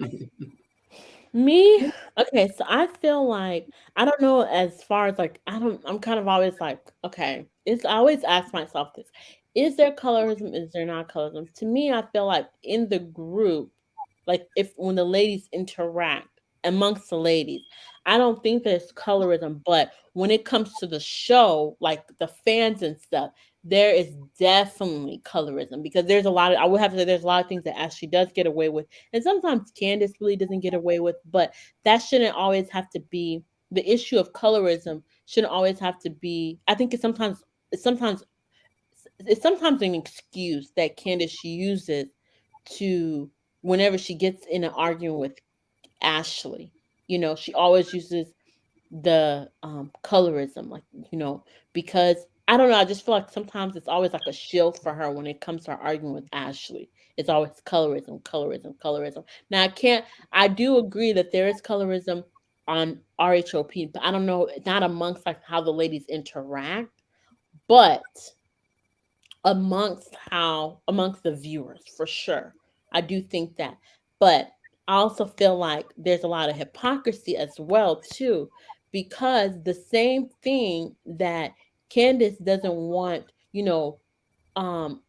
Me? Okay, so I feel like, I don't know, as far as like, I'm kind of always like, okay, I always ask myself this. Is there colorism? Is there not colorism? To me, I feel like in the group, like, if when the ladies interact amongst the ladies, I don't think there's colorism, but when it comes to the show, like the fans and stuff, there is definitely colorism, because I would have to say there's a lot of things that Ashley does get away with, and sometimes Candace really doesn't get away with, but that shouldn't always have to be the issue of colorism. Shouldn't always have to be. I think it's sometimes it's sometimes an excuse that Candace uses to, whenever she gets in an argument with Ashley. She always uses the colorism, like, because I don't know, I just feel like sometimes it's always like a shield for her when it comes to her arguing with Ashley. It's always colorism, colorism, colorism. Now, I do agree that there is colorism on RHOP, but I don't know, not amongst like how the ladies interact, but amongst the viewers, for sure. I do think that. But I also feel like there's a lot of hypocrisy as well too, because the same thing that Candace doesn't want, um,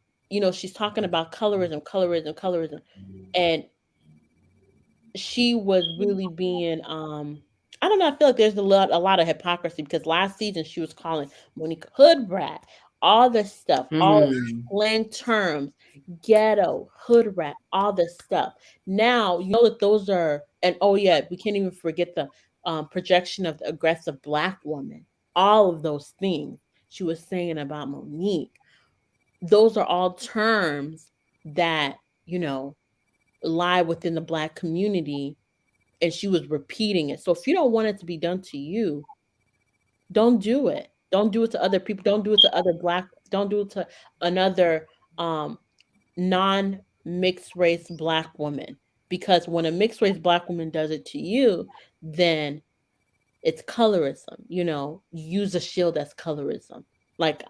she's talking about colorism, colorism, colorism, and she was really being, I don't know, I feel like there's a lot of hypocrisy, because last season she was calling Monique hood rat, all this stuff, all Mm-hmm. slang terms, ghetto, hood rat, all this stuff. Now you know that those are, and oh yeah, we can't even forget the projection of the aggressive black woman. All of those things she was saying about Monique, those are all terms that, you know lie within the black community, and she was repeating it. So if you don't want it to be done to you, don't do it. Don't do it to other people. Don't do it to other black. Don't do it to another um non mixed race black woman. Because when a mixed race black woman does it to you, then it's colorism. Use a shield as colorism. Like,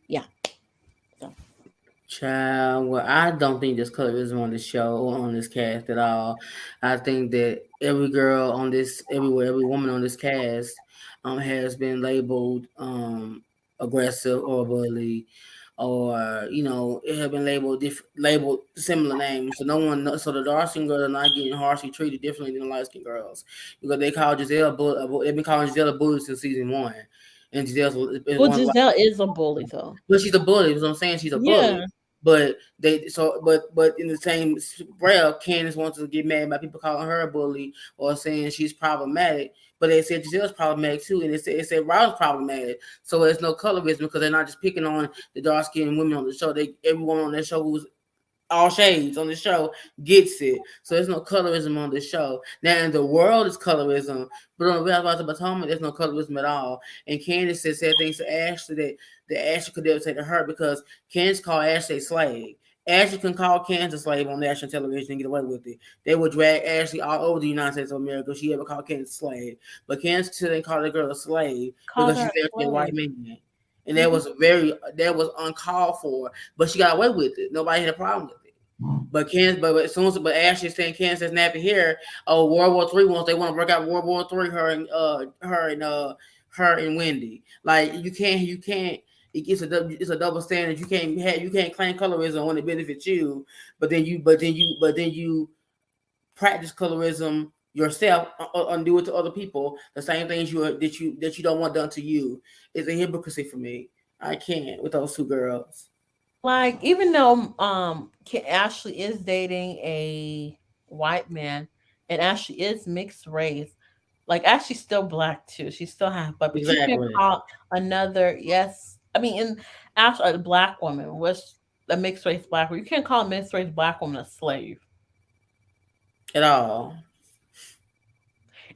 Yeah. So Child, well, I don't think there's colorism on this show or on this cast at all. I think that every girl on this, everywhere, every woman on this cast, has been labeled aggressive or bully, or it have been labeled labeled similar names. So no one, so the dark skin girls are not getting harshly treated differently than the light skin girls because they call Giselle they've been calling Giselle a bully since season one, and Giselle's is well, one of the Giselle is a bully though. but she's a bully. That's what I'm saying. She's a bully. Yeah. But in the same breath, Candace wants to get mad by people calling her a bully or saying she's problematic. But they said Giselle's problematic too, and it said Rob's problematic. So there's no colorism because they're not just picking on the dark skinned women on the show. Everyone on that show who's all shades on the show gets it. So there's no colorism on the show. Now in the world is colorism, but on the Real Housewives of Potomac, there's no colorism at all. And Candace said things to Ashley that Ashley could never say to her because Candace called Ashley a slave. Ashley can call Candace a slave on national television and get away with it. They would drag Ashley all over the United States of America if she ever called Candace a slave. But Candace didn't call the girl a slave Called because her she's a actually a white slave. man. And Hmm. that was uncalled for, but she got away with it. Nobody had a problem with it. But as soon as Ashley saying Kansas nappy hair, oh World War III once they want to work out World War III, her and Wendy. Like you can't it's a double standard. You can't claim colorism when it benefits you, but then you practice colorism yourself and do it to other people. The same things that you don't want done to you is a hypocrisy for me. I can't with those two girls. Like even though Ashley is dating a white man, and Ashley is mixed race, like Ashley's still black too. She's still half black, but you can't Exactly. call another yes. I mean, in Ashley, a black woman was a mixed race black woman. You can't call a mixed race black woman a slave. At all.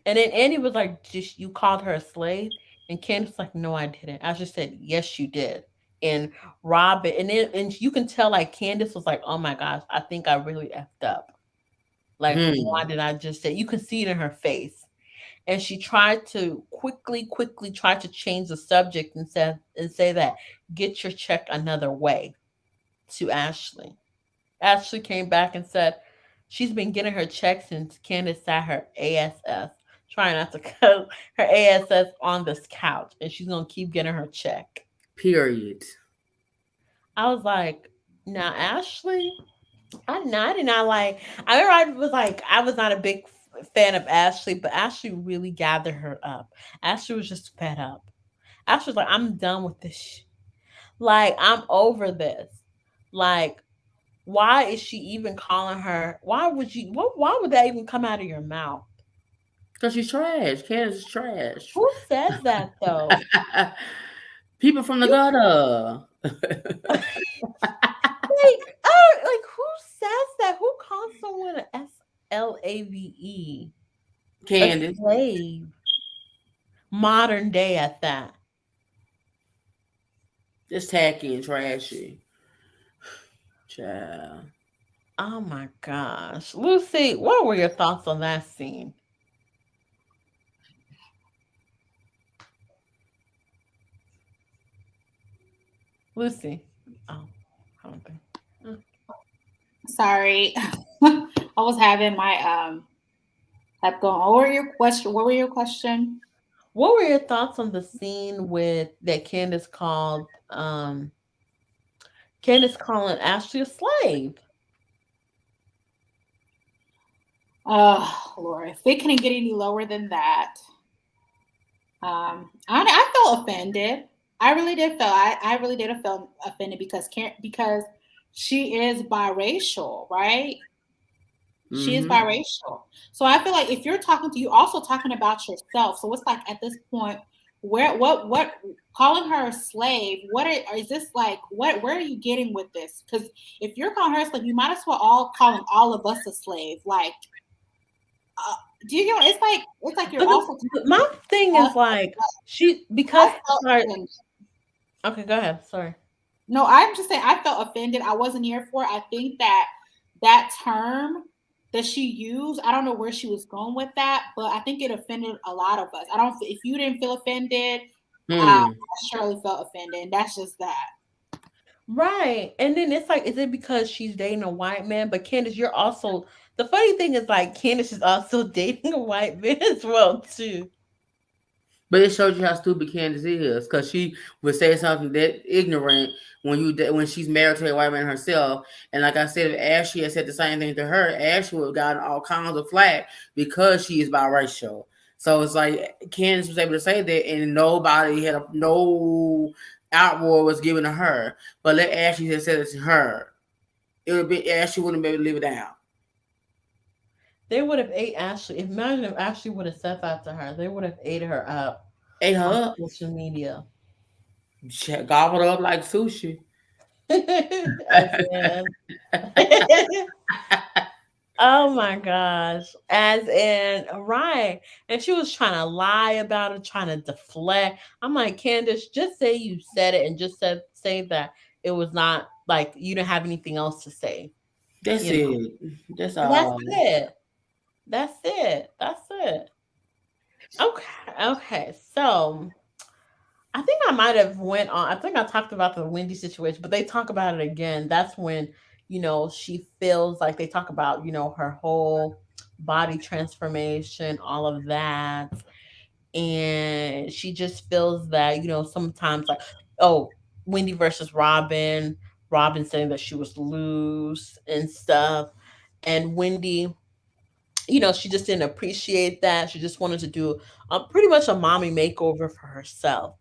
And then Andy was like, just you called her a slave, and Candace was like, no, I didn't. I just said, yes, you did. And Robin, and you can tell like Candace was like, oh my gosh, I think I really effed up. Like, why Hmm. did I just say? You can see it in her face. And she tried to quickly try to change the subject and say that get your check another way to Ashley. Ashley came back and said she's been getting her check since Candace sat her ASS, trying not to cut her ASS on this couch, and she's gonna keep getting her check. Period. I was like, now Ashley, I did not like. I remember I was like, I was not a big fan of Ashley, but Ashley really gathered her up. Ashley was just fed up. Ashley was like, I'm done with this. Like, I'm over this. Like, why is she even calling her? Why would you? Why would that even come out of your mouth? Because she's trash. Candace is trash. Who says that though? People from the You gutter. like who says that? Who calls someone a slave? A Candace. slave, modern day at that. Just tacky and trashy. Child. Oh my gosh, Lucy, what were your thoughts on that scene, Lucy? Oh, I don't think. Mm. Sorry. I was having my app going. What were your question? What were your question? What were your thoughts on the scene with that Candace calling Ashley a slave? Oh Lord, if it couldn't get any lower than that. I felt offended. I really did feel. I really did feel offended because she is biracial, right? She is Mm-hmm. biracial. So I feel like if you're talking to you, also talking about yourself. So it's like at this point, what calling her a slave? Is this like what? Where are you getting with this? Because if you're calling her a slave, you might as well all calling all of us a slave. Like, uh, do you get? It's like you're But also my thing us. is like she because I felt sorry. offended. Okay, go ahead. Sorry. No, I'm just saying I felt offended. I wasn't here for it. I think that that term that she used, I don't know where she was going with that, but I think it offended a lot of us. I don't. If you didn't feel offended, I Hmm. surely felt offended, and that's just that. Right. And then it's like, is it because she's dating a white man? But Candace, you're also the funny thing is like Candace is also dating a white man as well too. But it shows you how stupid Candace is, because she would say something that ignorant when she's married to a white man herself. And like I said, if Ashley had said the same thing to her, Ashley would have gotten all kinds of flack because she is biracial. So it's like Candace was able to say that, and nobody had no outroar was given to her. But let Ashley have said it to her, it would be Ashley wouldn't be able to live it down. They would have ate Ashley. Imagine if Ashley would have said that to her. They would have ate her up Ate on her up, social media. gobbled up like sushi. As in, oh my gosh. As in, right. And she was trying to lie about it, trying to deflect. I'm like, Candace, just say you said it and just say that it was not like you didn't have anything else to say. That's You know, it. That's that's all. it. That's it. That's it. Okay. Okay. So I think I might have went on. I think I talked about the Wendy situation, but they talk about it again. That's when she feels like they talk about her whole body transformation, all of that, and she just feels that sometimes like Wendy versus Robin. Robin saying that she was loose and stuff, and Wendy. She just didn't appreciate that. She just wanted to do pretty much a mommy makeover for herself.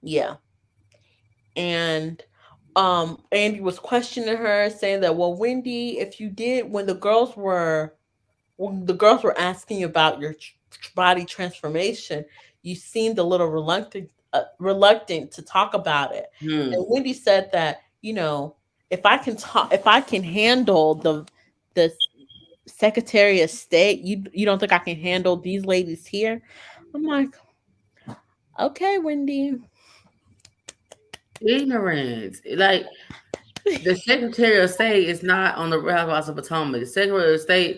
Yeah. And Andy was questioning her, saying that, well, Wendy, if you did when the girls were asking about your body transformation, you seemed a little reluctant to talk about it. And Hmm. Wendy said that, if I can handle the Secretary of State, you don't think I can handle these ladies here? I'm like, okay, Wendy. Ignorance. Like, the Secretary of State is not on the Housewives of Potomac. The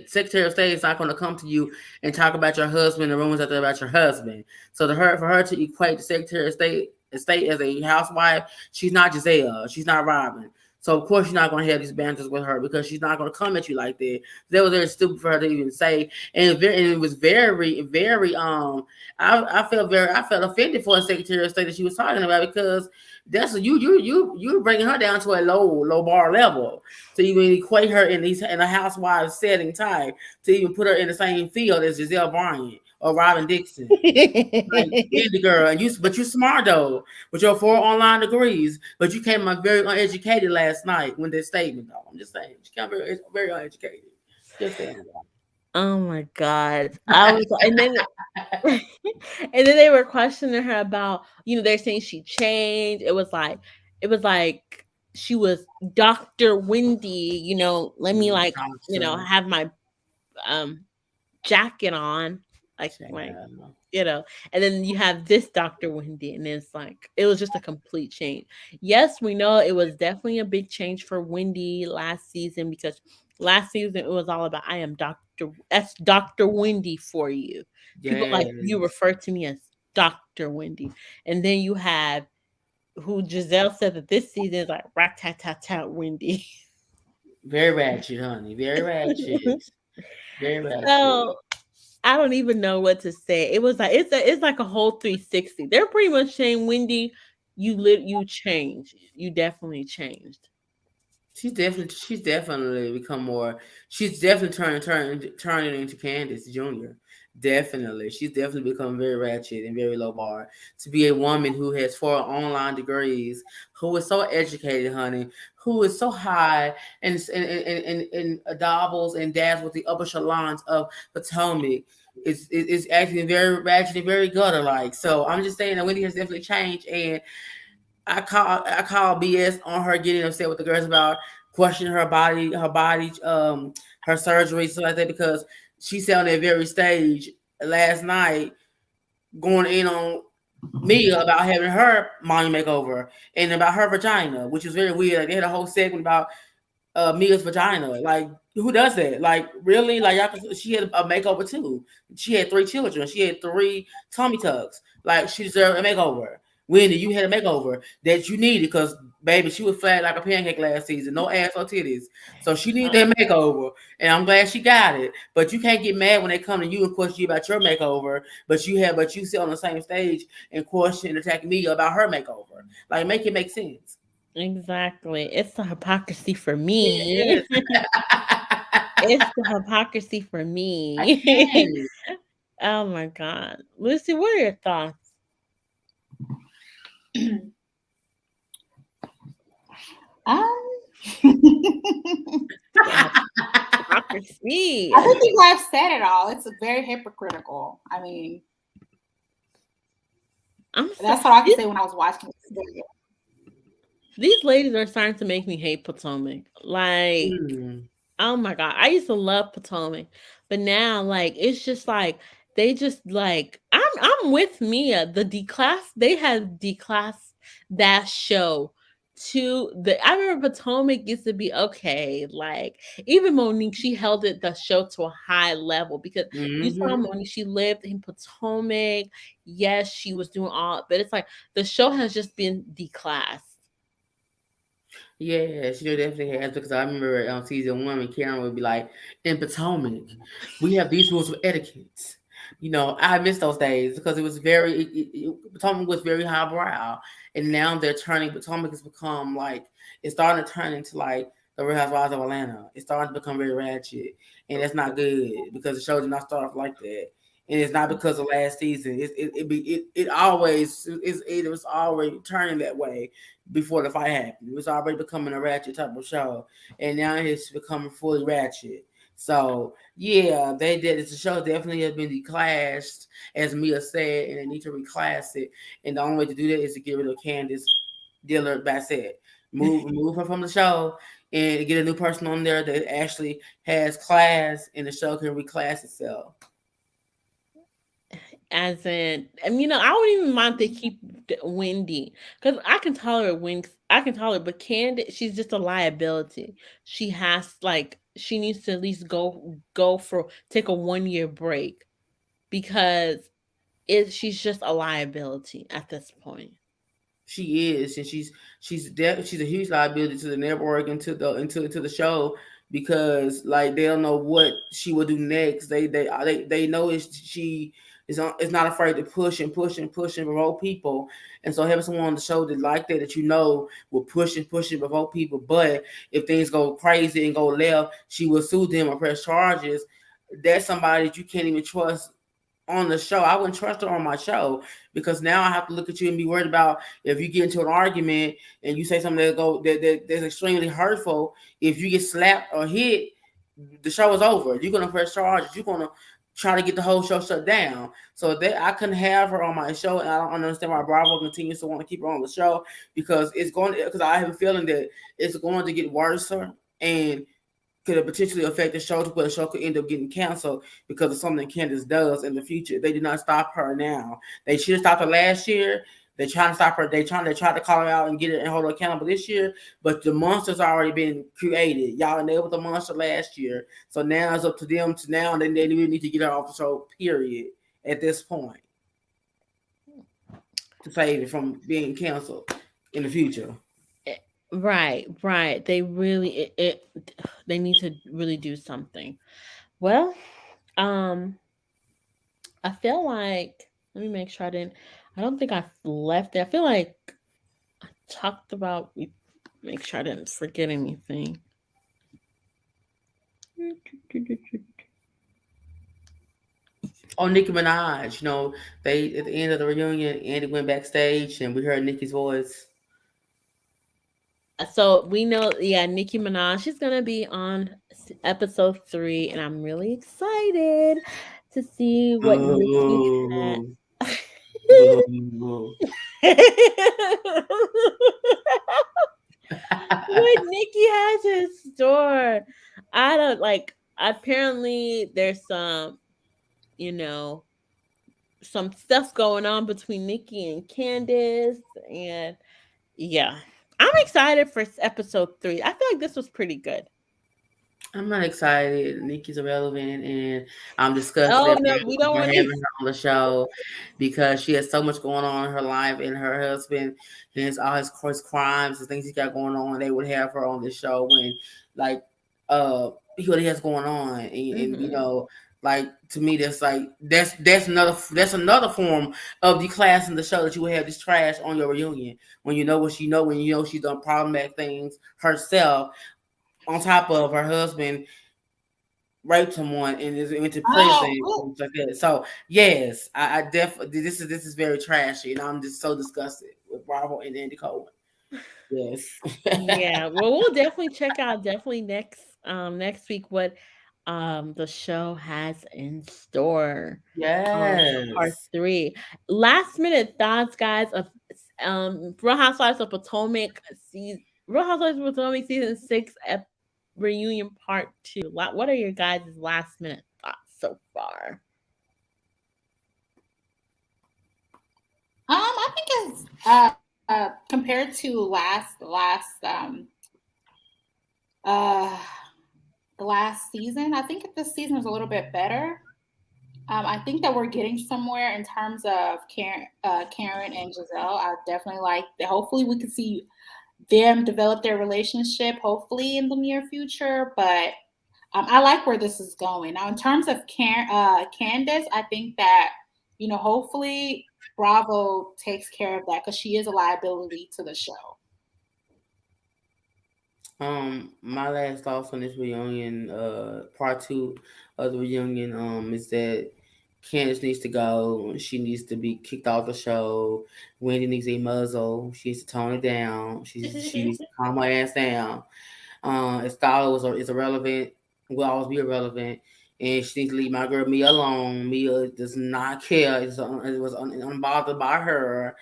Secretary of State is not going to come to you and talk about your husband and rumors out there about your husband. So for her to equate the Secretary of State as a housewife, she's not Giselle. She's not Robin. So of course you're not going to have these banters with her, because she's not going to come at you like that. That was very stupid for her to even say, and it was very, very. I felt offended for a Secretary of State that she was talking about, because that's you're bringing her down to a low bar level to even equate her in a housewife setting type, to even put her in the same field as Giselle Bryant or Robin Dixon. Like, Andy girl, but you smart though, with your 4 online degrees, but you came out very uneducated last night with this statement though. I'm just saying, she came very uneducated. Just saying. Oh my god. I was and then and then they were questioning her about, they're saying she changed. It was like she was Dr. Wendy, let me like, Doctor, have my um jacket on, like child. you know, and then you have this Dr. Wendy, and it's like it was just a complete change. Yes, we know it was definitely a big change for Wendy last season, because last season it was all about that's Dr. Wendy for you. People like you Yes, refer to me as Dr. Wendy. And then you have who Giselle said that this season is like rat tat tat tat Wendy. very ratchet, honey. Very ratchet. Very ratchet. So I don't even know what to say. It was like it's like a whole 360. They're pretty much saying, Wendy, you changed. You definitely changed. She's definitely become more. She's definitely turning into Candace Jr. Definitely, she's definitely become very ratchet and very low bar to be a woman who has 4 online degrees, who is so educated, honey, who is so high and dabbles and dabs with the upper echelons of Potomac. Is acting very ratchet and very gutter like. So I'm just saying that Wendy has definitely changed, and I call BS on her getting upset with the girls about questioning her body, her surgery, stuff like that, because she said on that very stage last night going in on Mia about having her mommy makeover and about her vagina, which was very weird. Like, they had a whole segment about Mia's vagina. Like, who does that? Like, really? Like, she had a makeover too. She had 3 children. She had 3 tummy tucks. Like, she deserved a makeover. Wendy, you had a makeover that you needed because baby, she was flat like a pancake last season, no ass or titties. So she needed that makeover, and I'm glad she got it. But you can't get mad when they come to you and question you about your makeover, but you sit on the same stage and question and attack me about her makeover. Like, make it make sense. Exactly. It's the hypocrisy for It me. is. It's the hypocrisy for I me. can't. Oh my God. Lucy, what are your thoughts? Um, The hypocrisy. I think you guys said it all. It's very hypocritical. I mean, I'm so that's what I could these, say when I was watching it. these ladies are starting to make me hate Potomac. Like, Mm. oh my God. I used to love Potomac, but now like it's just like they just like I'm with Mia. The declass they have declassed that show to the I remember Potomac used to be okay. Like even Monique, she held it the show to a high level because you saw Mm-hmm. Monique, she lived in Potomac. Yes, she was doing all, but it's like the show has just been declassed. Yeah, she definitely has because I remember on season one when Karen would be like, "In Potomac, we have these rules of etiquette." You know, I miss those days because it was Potomac was very highbrow, and now they're turning Potomac has become like it's starting to turn into like the Real Housewives of Atlanta. It's starting to become very ratchet, and that's not good because the show did not start off like that. And it's not because of last season. It always it was already turning that way before the fight happened. It was already becoming a ratchet type of show, and now it's becoming fully ratchet. So yeah, they did. The show definitely has been declassed, as Mia said, and they need to reclass it. And the only way to do that is to get rid of Candace Dillard Bassett, remove her from the show, and get a new person on there that actually has class, and the show can reclass itself. As in, and I wouldn't even mind if they keep Wendy because I can tolerate Wendy. I can tolerate, but Candace, she's just a liability. She has like she needs to at least go for take a 1 year break because she's just a liability at this point. She is, and she's a huge liability to the network and to the show because like they don't know what she will do next. They know she is not afraid to push and push and push and provoke people, and so having someone on the show that like that you know will push and push and provoke people. But if things go crazy and go left, she will sue them or press charges. That's somebody that you can't even trust on the show. I wouldn't trust her on my show because now I have to look at you and be worried about if you get into an argument and you say something that's extremely hurtful. If you get slapped or hit, the show is over. You're gonna press charges. You're gonna try to get the whole show shut down. So that I couldn't have her on my show, and I don't understand why Bravo continues to want to keep her on the show because because I have a feeling that it's going to get worse and could potentially affect the show to where the show could end up getting canceled because of something Candace does in the future. They did not stop her now. They should have stopped her last year. They're trying to stop her. They try to call her out and get it and hold her accountable this year. But the monster's already been created. Y'all enabled the monster last year. So now it's up to them to now and then they really need to get her off the show, period, at this point. To save it from being canceled in the future. Right, right. They really they need to really do something. Well, um, I feel like let me make sure I didn't. I don't think I left it. I feel like I talked about. Make sure I didn't forget anything. Oh, Nicki Minaj, they at the end of the reunion, Andy went backstage and we heard Nicki's voice. Yeah, so we know. Yeah, Nicki Minaj. She's gonna be on episode 3, and I'm really excited to see what Nicki had. Boo, boo, boo. What Nikki has in store. I don't like apparently there's you know, some stuff going on between Nikki and Candace and yeah. I'm excited for episode 3. I feel like this was pretty good. I'm not excited. Nikki's irrelevant, and I'm disgusted Oh at no, we Bravo don't for want having to. her on the show because she has so much going on in her life, and her husband and all his crimes and things he got going on. They would have her on the show when, like, he what he has going on, and you Hmm. know, like to me, that's like that's another form of declassing the show that you would have this trash on your reunion when you know what she know when you know she's done problematic things herself on top of her husband raped someone and is went to prison Oh, and things like that. So yes, I definitely this is very trashy, and I'm just so disgusted with Bravo and Andy Cohen. Yes, Yeah, well, we'll definitely check out definitely next week what the show has in store. For part yes. 3. Last minute thoughts, guys, of Real Housewives of Potomac season Real Housewives of Potomac season 6 reunion part 2. What are your guys' last minute thoughts so far? I think it's compared to uh the last season. I think this season was a little bit better. I think that we're getting somewhere in terms of Karen and Giselle. I definitely like that. Hopefully, we can see them develop their relationship. Hopefully, in the near future. But I like where this is going. Now, in terms of Candace, I think that hopefully Bravo takes care of that because she is a liability to the show. My last thoughts on this reunion, part two of the reunion, is that Candace needs to go. She needs to be kicked off the show. Wendy needs a muzzle. She needs to tone it down. She needs to calm her ass down. Scholar is irrelevant, will always be irrelevant, and she needs to leave my girl Mia alone. Mia does not care. It was unbothered by her,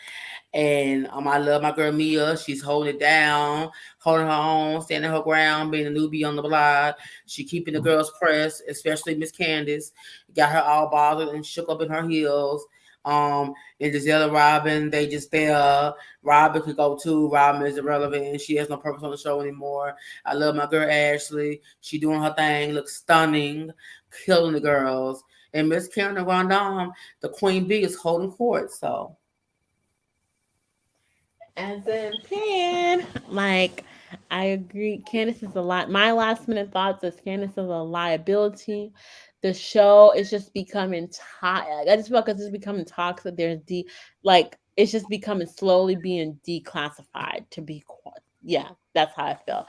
and I love my girl Mia. She's holding it down, holding her own, standing her ground, being a newbie on the block. She keeping the girls pressed, especially Miss Candace. Got her all bothered and shook up in her heels. And Giselle and Robin, they just there. Robin could go too. Robin is irrelevant. She has no purpose on the show anymore. I love my girl Ashley. She doing her thing, looks stunning, killing the girls. And Miss Karen Rondon, the Queen Bee, is holding court. So As in plan. Like, I agree. Candace is a lot. My last minute thoughts is Candace is a liability. The show is just becoming I just feel like it's just becoming toxic. Like it's just becoming slowly being declassified to be yeah, that's how I feel.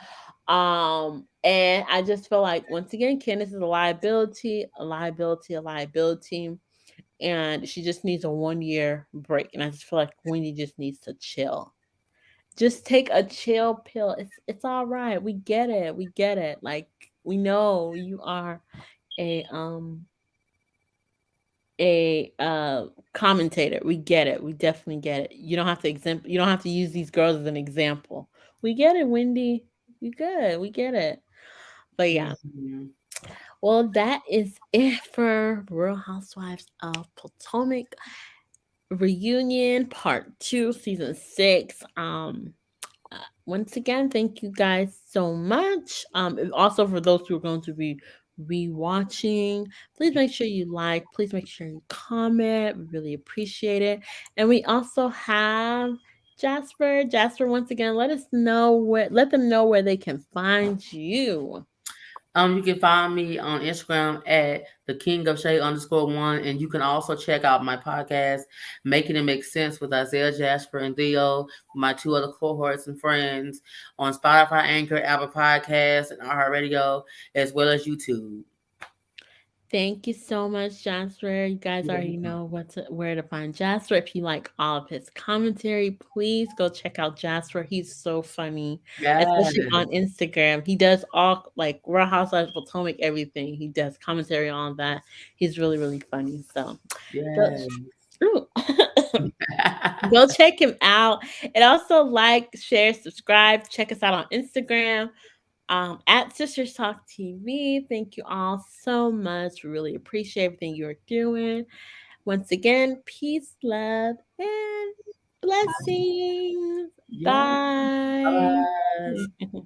And I just feel like once again, Candace is a liability, a liability, a liability, and she just needs a 1 year break. And I just feel like Wendy just needs to chill, just take a chill pill. It's all right. We get it. We get it. Like, we know you are a commentator. We get it. We definitely get it. You don't have to use these girls as an example. We get it, Wendy. You good. We get it. But yeah. mhm. Well, that is it for Real Housewives of Potomac reunion part 2, season 6. Once again, thank you guys so much. And also for those who are going to be rewatching, please make sure you like, please make sure you comment. We really appreciate it. And we also have Jasper. Jasper, once again, let them know where they can find you. You can find me on Instagram at the King of Shay _1, and you can also check out my podcast, Making It Make Sense with Isaiah Jasper and Theo, my two other cohorts and friends, on Spotify, Anchor, Apple Podcasts, and iHeartRadio, as well as YouTube. Thank you so much, Jasper. You guys already know where to find Jasper. If you like all of his commentary, please go check out Jasper. He's so funny, Yes, especially on Instagram. He does all like Real Housewives of Potomac, everything. He does commentary on that. He's really, really funny. So go, yes. ooh. Go check him out. And also like, share, subscribe. Check us out on Instagram at Sisters Talk TV. Thank you all so much. We really appreciate everything you're doing. Once again, peace, love, and blessings. Yes. Bye. Bye.